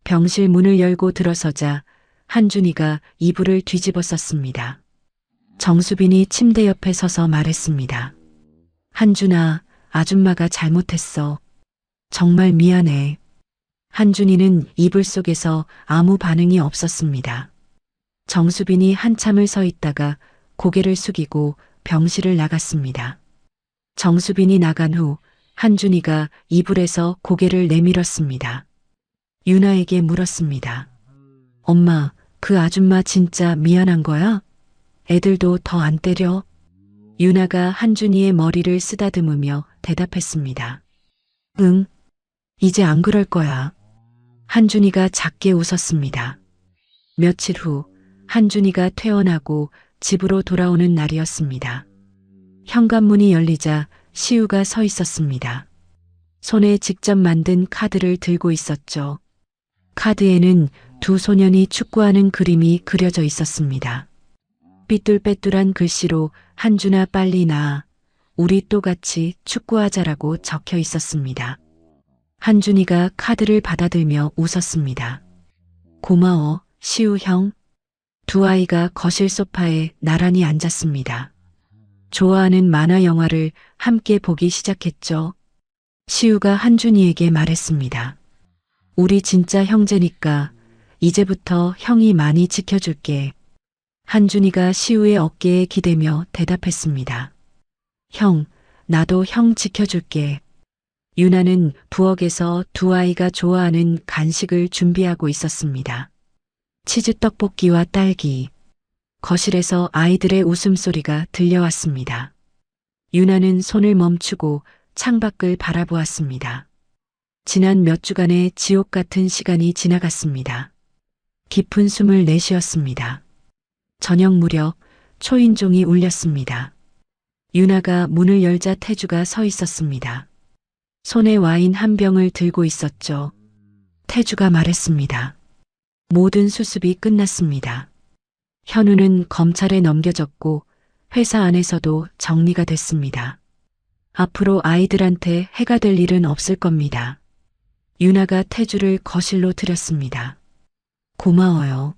병실 문을 열고 들어서자 한준이가 이불을 뒤집어 썼습니다. 정수빈이 침대 옆에 서서 말했습니다. 한준아, 아줌마가 잘못했어. 정말 미안해. 한준이는 이불 속에서 아무 반응이 없었습니다. 정수빈이 한참을 서 있다가 고개를 숙이고 병실을 나갔습니다. 정수빈이 나간 후 한준이가 이불에서 고개를 내밀었습니다. 유나에게 물었습니다. 엄마, 그 아줌마 진짜 미안한 거야? 애들도 더 안 때려? 유나가 한준이의 머리를 쓰다듬으며 대답했습니다. 응, 이제 안 그럴 거야. 한준이가 작게 웃었습니다. 며칠 후 한준이가 퇴원하고 집으로 돌아오는 날이었습니다. 현관문이 열리자 시우가 서 있었습니다. 손에 직접 만든 카드를 들고 있었죠. 카드에는 두 소년이 축구하는 그림이 그려져 있었습니다. 삐뚤빼뚤한 글씨로 한준아 빨리 나, 우리 또 같이 축구하자라고 적혀 있었습니다. 한준이가 카드를 받아들며 웃었습니다. 고마워, 시우 형. 두 아이가 거실 소파에 나란히 앉았습니다. 좋아하는 만화 영화를 함께 보기 시작했죠. 시우가 한준이에게 말했습니다. 우리 진짜 형제니까 이제부터 형이 많이 지켜줄게. 한준이가 시우의 어깨에 기대며 대답했습니다. 형, 나도 형 지켜줄게. 유나는 부엌에서 두 아이가 좋아하는 간식을 준비하고 있었습니다. 치즈 떡볶이와 딸기. 거실에서 아이들의 웃음소리가 들려왔습니다. 유나는 손을 멈추고 창밖을 바라보았습니다. 지난 몇 주간의 지옥 같은 시간이 지나갔습니다. 깊은 숨을 내쉬었습니다. 저녁 무렵 초인종이 울렸습니다. 유나가 문을 열자 태주가 서 있었습니다. 손에 와인 한 병을 들고 있었죠. 태주가 말했습니다. 모든 수습이 끝났습니다. 현우는 검찰에 넘겨졌고 회사 안에서도 정리가 됐습니다. 앞으로 아이들한테 해가 될 일은 없을 겁니다. 유나가 태주를 거실로 들였습니다. 고마워요.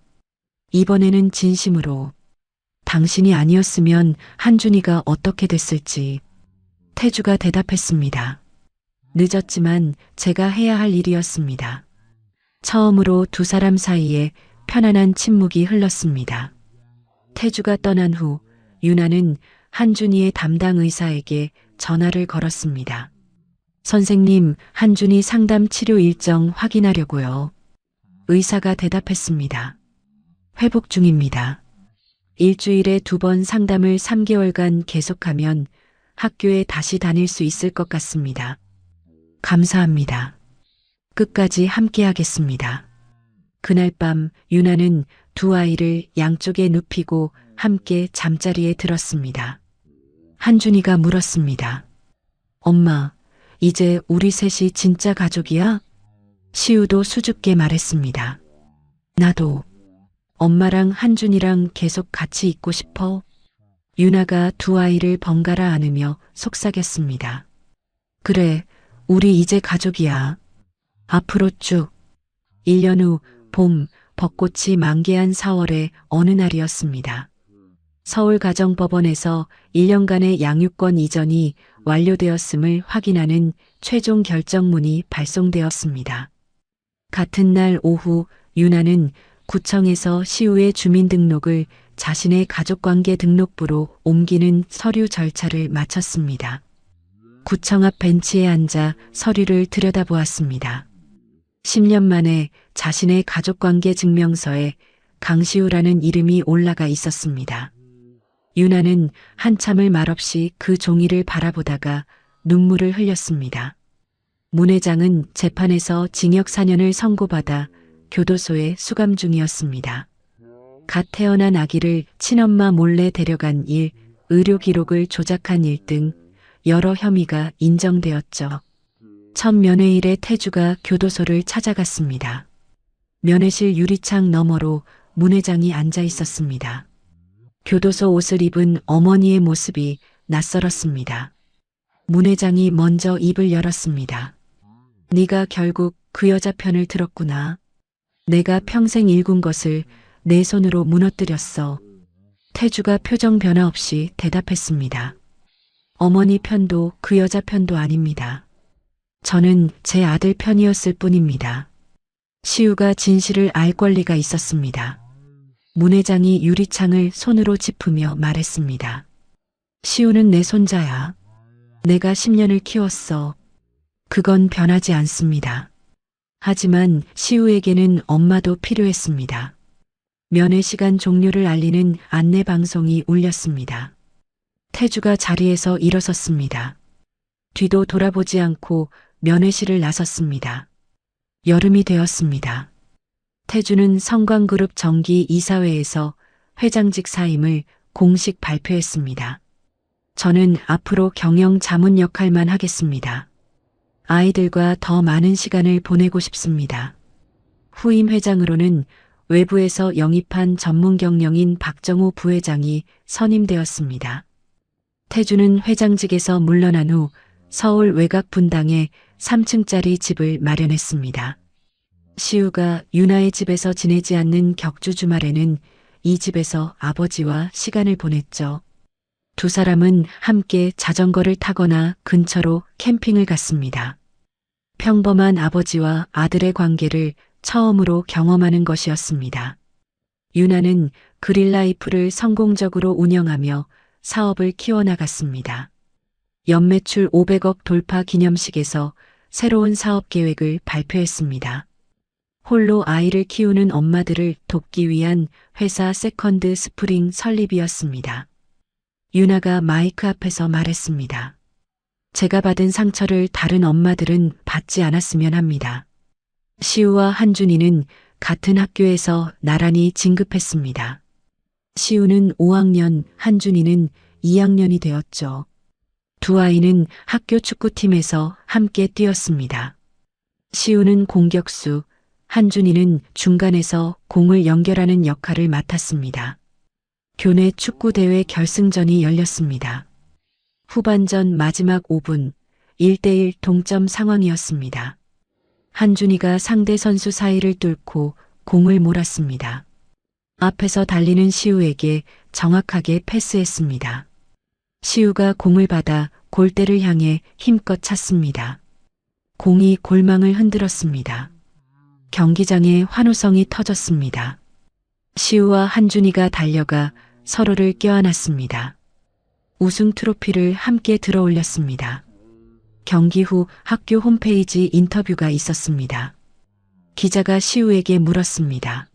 이번에는 진심으로. 당신이 아니었으면 한준이가 어떻게 됐을지. 태주가 대답했습니다. 늦었지만 제가 해야 할 일이었습니다. 처음으로 두 사람 사이에 편안한 침묵이 흘렀습니다. 태주가 떠난 후 유나는 한준이의 담당 의사에게 전화를 걸었습니다. 선생님, 한준이 상담 치료 일정 확인하려고요. 의사가 대답했습니다. 회복 중입니다. 일주일에 2번 상담을 3개월간 계속하면 학교에 다시 다닐 수 있을 것 같습니다. 감사합니다. 끝까지 함께하겠습니다. 그날 밤 유나는 두 아이를 양쪽에 눕히고 함께 잠자리에 들었습니다. 한준이가 물었습니다. 엄마, 이제 우리 셋이 진짜 가족이야? 시우도 수줍게 말했습니다. 나도. 엄마랑 한준이랑 계속 같이 있고 싶어. 유나가 두 아이를 번갈아 안으며 속삭였습니다. 그래, 우리 이제 가족이야. 앞으로 쭉. 1년 후 봄, 벚꽃이 만개한 4월의 어느 날이었습니다. 서울가정법원에서 1년간의 양육권 이전이 완료되었음을 확인하는 최종 결정문이 발송되었습니다. 같은 날 오후 유나는 구청에서 시우의 주민등록을 자신의 가족관계 등록부로 옮기는 서류 절차를 마쳤습니다. 구청 앞 벤치에 앉아 서류를 들여다보았습니다. 10년 만에 자신의 가족관계 증명서에 강시우라는 이름이 올라가 있었습니다. 유나는 한참을 말없이 그 종이를 바라보다가 눈물을 흘렸습니다. 문 회장은 재판에서 징역 4년을 선고받아 교도소에 수감 중이었습니다. 갓 태어난 아기를 친엄마 몰래 데려간 일, 의료 기록을 조작한 일 등 여러 혐의가 인정되었죠. 첫 면회일에 태주가 교도소를 찾아갔습니다. 면회실 유리창 너머로 문 회장이 앉아 있었습니다. 교도소 옷을 입은 어머니의 모습이 낯설었습니다. 문 회장이 먼저 입을 열었습니다. 네가 결국 그 여자 편을 들었구나. 내가 평생 일군 것을 내 손으로 무너뜨렸어. 태주가 표정 변화 없이 대답했습니다. 어머니 편도 그 여자 편도 아닙니다. 저는 제 아들 편이었을 뿐입니다. 시우가 진실을 알 권리가 있었습니다. 문 회장이 유리창을 손으로 짚으며 말했습니다. 시우는 내 손자야. 내가 10년을 키웠어. 그건 변하지 않습니다. 하지만 시우에게는 엄마도 필요했습니다. 면회 시간 종료를 알리는 안내 방송이 울렸습니다. 태주가 자리에서 일어섰습니다. 뒤도 돌아보지 않고 면회실을 나섰습니다. 여름이 되었습니다. 태주는 성광그룹 정기 이사회에서 회장직 사임을 공식 발표했습니다. 저는 앞으로 경영 자문 역할만 하겠습니다. 아이들과 더 많은 시간을 보내고 싶습니다. 후임 회장으로는 외부에서 영입한 전문 경영인 박정호 부회장이 선임되었습니다. 태주는 회장직에서 물러난 후 서울 외곽 분당에 3층짜리 집을 마련했습니다. 시우가 유나의 집에서 지내지 않는 격주 주말에는 이 집에서 아버지와 시간을 보냈죠. 두 사람은 함께 자전거를 타거나 근처로 캠핑을 갔습니다. 평범한 아버지와 아들의 관계를 처음으로 경험하는 것이었습니다. 유나는 그릴라이프를 성공적으로 운영하며 사업을 키워나갔습니다. 연매출 500억 돌파 기념식에서 새로운 사업 계획을 발표했습니다. 홀로 아이를 키우는 엄마들을 돕기 위한 회사 세컨드 스프링 설립이었습니다. 유나가 마이크 앞에서 말했습니다. 제가 받은 상처를 다른 엄마들은 받지 않았으면 합니다. 시우와 한준이는 같은 학교에서 나란히 진급했습니다. 시우는 5학년, 한준이는 2학년이 되었죠. 두 아이는 학교 축구팀에서 함께 뛰었습니다. 시우는 공격수, 한준이는 중간에서 공을 연결하는 역할을 맡았습니다. 교내 축구대회 결승전이 열렸습니다. 후반전 마지막 5분, 1대1 동점 상황이었습니다. 한준이가 상대 선수 사이를 뚫고 공을 몰았습니다. 앞에서 달리는 시우에게 정확하게 패스했습니다. 시우가 공을 받아 골대를 향해 힘껏 찼습니다. 공이 골망을 흔들었습니다. 경기장에 환호성이 터졌습니다. 시우와 한준이가 달려가 서로를 껴안았습니다. 우승 트로피를 함께 들어올렸습니다. 경기 후 학교 홈페이지 인터뷰가 있었습니다. 기자가 시우에게 물었습니다.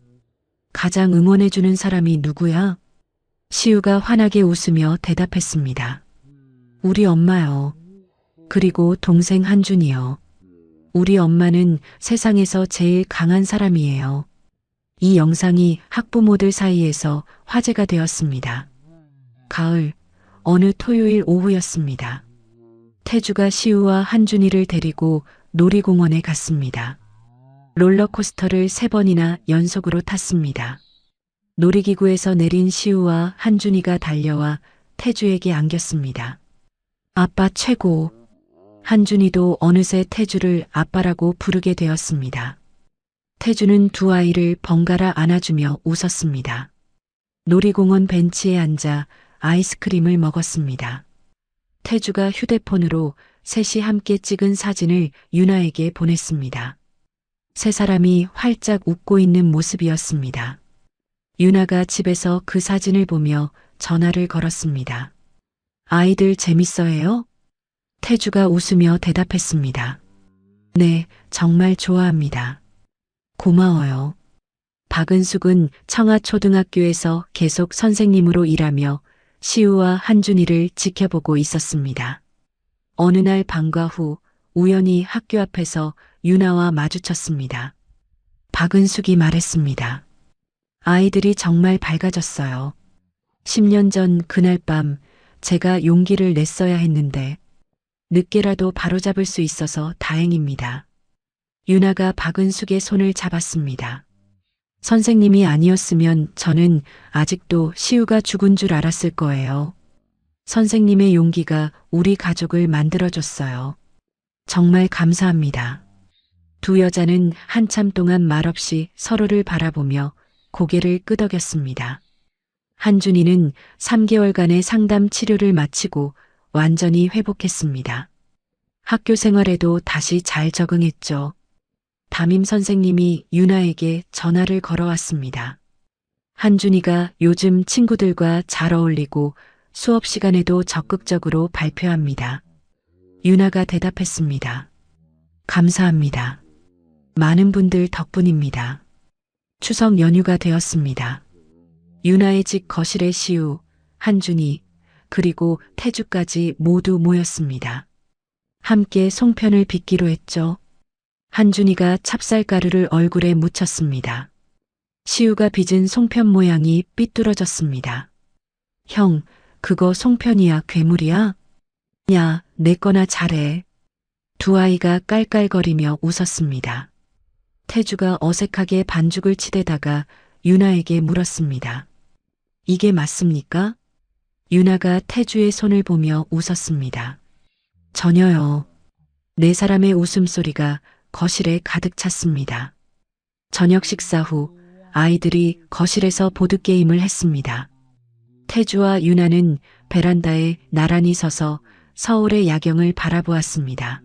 가장 응원해주는 사람이 누구야? 시우가 환하게 웃으며 대답했습니다. 우리 엄마요. 그리고 동생 한준이요. 우리 엄마는 세상에서 제일 강한 사람이에요. 이 영상이 학부모들 사이에서 화제가 되었습니다. 가을, 어느 토요일 오후였습니다. 태주가 시우와 한준이를 데리고 놀이공원에 갔습니다. 롤러코스터를 3번이나 연속으로 탔습니다. 놀이기구에서 내린 시우와 한준이가 달려와 태주에게 안겼습니다. 아빠 최고. 한준이도 어느새 태주를 아빠라고 부르게 되었습니다. 태주는 두 아이를 번갈아 안아주며 웃었습니다. 놀이공원 벤치에 앉아 아이스크림을 먹었습니다. 태주가 휴대폰으로 셋이 함께 찍은 사진을 유나에게 보냈습니다. 세 사람이 활짝 웃고 있는 모습이었습니다. 유나가 집에서 그 사진을 보며 전화를 걸었습니다. 아이들 재밌어해요? 태주가 웃으며 대답했습니다. 네, 정말 좋아합니다. 고마워요. 박은숙은 청아초등학교에서 계속 선생님으로 일하며 시우와 한준이를 지켜보고 있었습니다. 어느 날 방과 후 우연히 학교 앞에서 유나와 마주쳤습니다. 박은숙이 말했습니다. 아이들이 정말 밝아졌어요. 10년 전 그날 밤 제가 용기를 냈어야 했는데 늦게라도 바로잡을 수 있어서 다행입니다. 유나가 박은숙의 손을 잡았습니다. 선생님이 아니었으면 저는 아직도 시우가 죽은 줄 알았을 거예요. 선생님의 용기가 우리 가족을 만들어줬어요. 정말 감사합니다. 두 여자는 한참 동안 말없이 서로를 바라보며 고개를 끄덕였습니다. 한준이는 3개월간의 상담 치료를 마치고 완전히 회복했습니다. 학교 생활에도 다시 잘 적응했죠. 담임 선생님이 유나에게 전화를 걸어왔습니다. 한준이가 요즘 친구들과 잘 어울리고 수업 시간에도 적극적으로 발표합니다. 유나가 대답했습니다. 감사합니다. 많은 분들 덕분입니다. 추석 연휴가 되었습니다. 유나의 집 거실에 시우, 한준이, 그리고 태주까지 모두 모였습니다. 함께 송편을 빚기로 했죠. 한준이가 찹쌀가루를 얼굴에 묻혔습니다. 시우가 빚은 송편 모양이 삐뚤어졌습니다. 형, 그거 송편이야, 괴물이야? 야, 내 거나 잘해. 두 아이가 깔깔거리며 웃었습니다. 태주가 어색하게 반죽을 치대다가 유나에게 물었습니다. 이게 맞습니까? 유나가 태주의 손을 보며 웃었습니다. 전혀요. 네 사람의 웃음소리가 거실에 가득 찼습니다. 저녁 식사 후 아이들이 거실에서 보드게임을 했습니다. 태주와 유나는 베란다에 나란히 서서 서울의 야경을 바라보았습니다.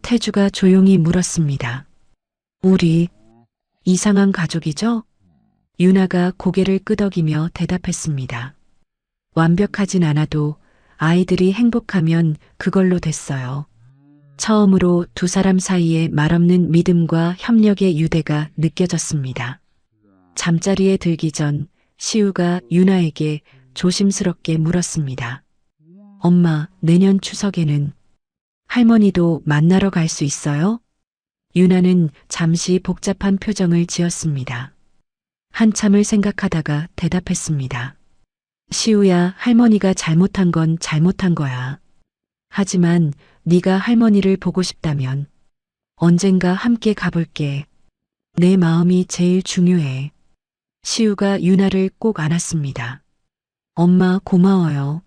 태주가 조용히 물었습니다. 우리 이상한 가족이죠? 유나가 고개를 끄덕이며 대답했습니다. 완벽하진 않아도 아이들이 행복하면 그걸로 됐어요. 처음으로 두 사람 사이에 말없는 믿음과 협력의 유대가 느껴졌습니다. 잠자리에 들기 전 시우가 유나에게 조심스럽게 물었습니다. 엄마, 내년 추석에는 할머니도 만나러 갈 수 있어요? 유나는 잠시 복잡한 표정을 지었습니다. 한참을 생각하다가 대답했습니다. 시우야, 할머니가 잘못한 건 잘못한 거야. 하지만 네가 할머니를 보고 싶다면 언젠가 함께 가볼게. 내 마음이 제일 중요해. 시우가 유나를 꼭 안았습니다. 엄마 고마워요.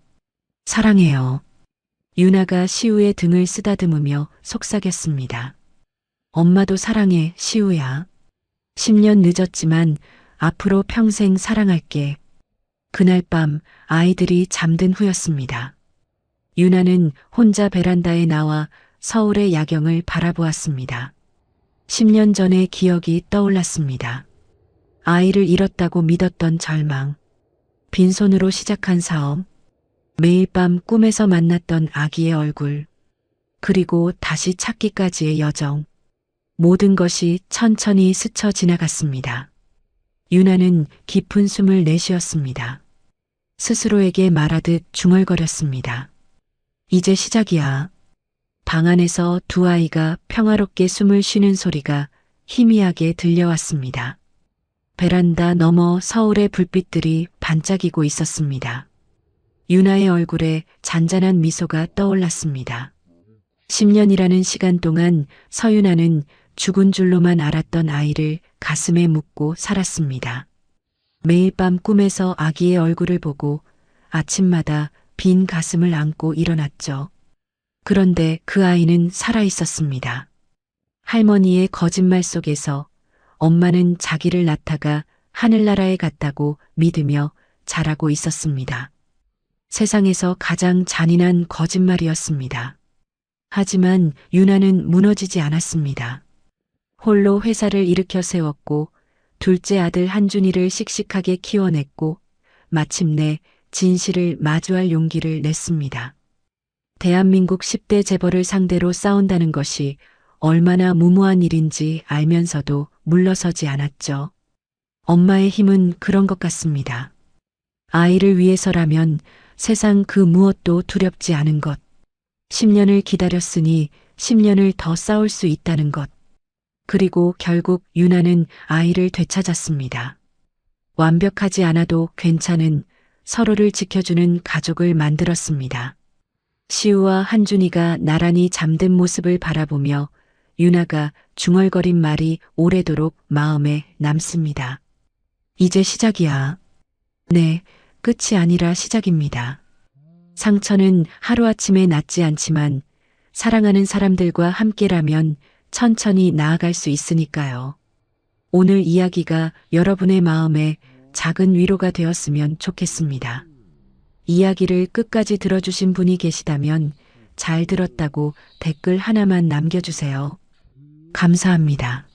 사랑해요. 유나가 시우의 등을 쓰다듬으며 속삭였습니다. 엄마도 사랑해, 시우야. 10년 늦었지만 앞으로 평생 사랑할게. 그날 밤 아이들이 잠든 후였습니다. 유나는 혼자 베란다에 나와 서울의 야경을 바라보았습니다. 10년 전의 기억이 떠올랐습니다. 아이를 잃었다고 믿었던 절망, 빈손으로 시작한 사업, 매일 밤 꿈에서 만났던 아기의 얼굴, 그리고 다시 찾기까지의 여정. 모든 것이 천천히 스쳐 지나갔습니다. 유나는 깊은 숨을 내쉬었습니다. 스스로에게 말하듯 중얼거렸습니다. 이제 시작이야. 방 안에서 두 아이가 평화롭게 숨을 쉬는 소리가 희미하게 들려왔습니다. 베란다 너머 서울의 불빛들이 반짝이고 있었습니다. 유나의 얼굴에 잔잔한 미소가 떠올랐습니다. 10년이라는 시간 동안 서유나는 죽은 줄로만 알았던 아이를 가슴에 묻고 살았습니다. 매일 밤 꿈에서 아기의 얼굴을 보고 아침마다 빈 가슴을 안고 일어났죠. 그런데 그 아이는 살아 있었습니다. 할머니의 거짓말 속에서 엄마는 자기를 낳다가 하늘나라에 갔다고 믿으며 자라고 있었습니다. 세상에서 가장 잔인한 거짓말이었습니다. 하지만 유나는 무너지지 않았습니다. 홀로 회사를 일으켜 세웠고 둘째 아들 한준이를 씩씩하게 키워냈고 마침내 진실을 마주할 용기를 냈습니다. 대한민국 10대 재벌을 상대로 싸운다는 것이 얼마나 무모한 일인지 알면서도 물러서지 않았죠. 엄마의 힘은 그런 것 같습니다. 아이를 위해서라면 세상 그 무엇도 두렵지 않은 것. 10년을 기다렸으니 10년을 더 싸울 수 있다는 것. 그리고 결국 유나는 아이를 되찾았습니다. 완벽하지 않아도 괜찮은 서로를 지켜주는 가족을 만들었습니다. 시우와 한준이가 나란히 잠든 모습을 바라보며 유나가 중얼거린 말이 오래도록 마음에 남습니다. 이제 시작이야. 네, 끝이 아니라 시작입니다. 상처는 하루아침에 낫지 않지만 사랑하는 사람들과 함께라면 천천히 나아갈 수 있으니까요. 오늘 이야기가 여러분의 마음에 작은 위로가 되었으면 좋겠습니다. 이야기를 끝까지 들어주신 분이 계시다면 잘 들었다고 댓글 하나만 남겨주세요. 감사합니다.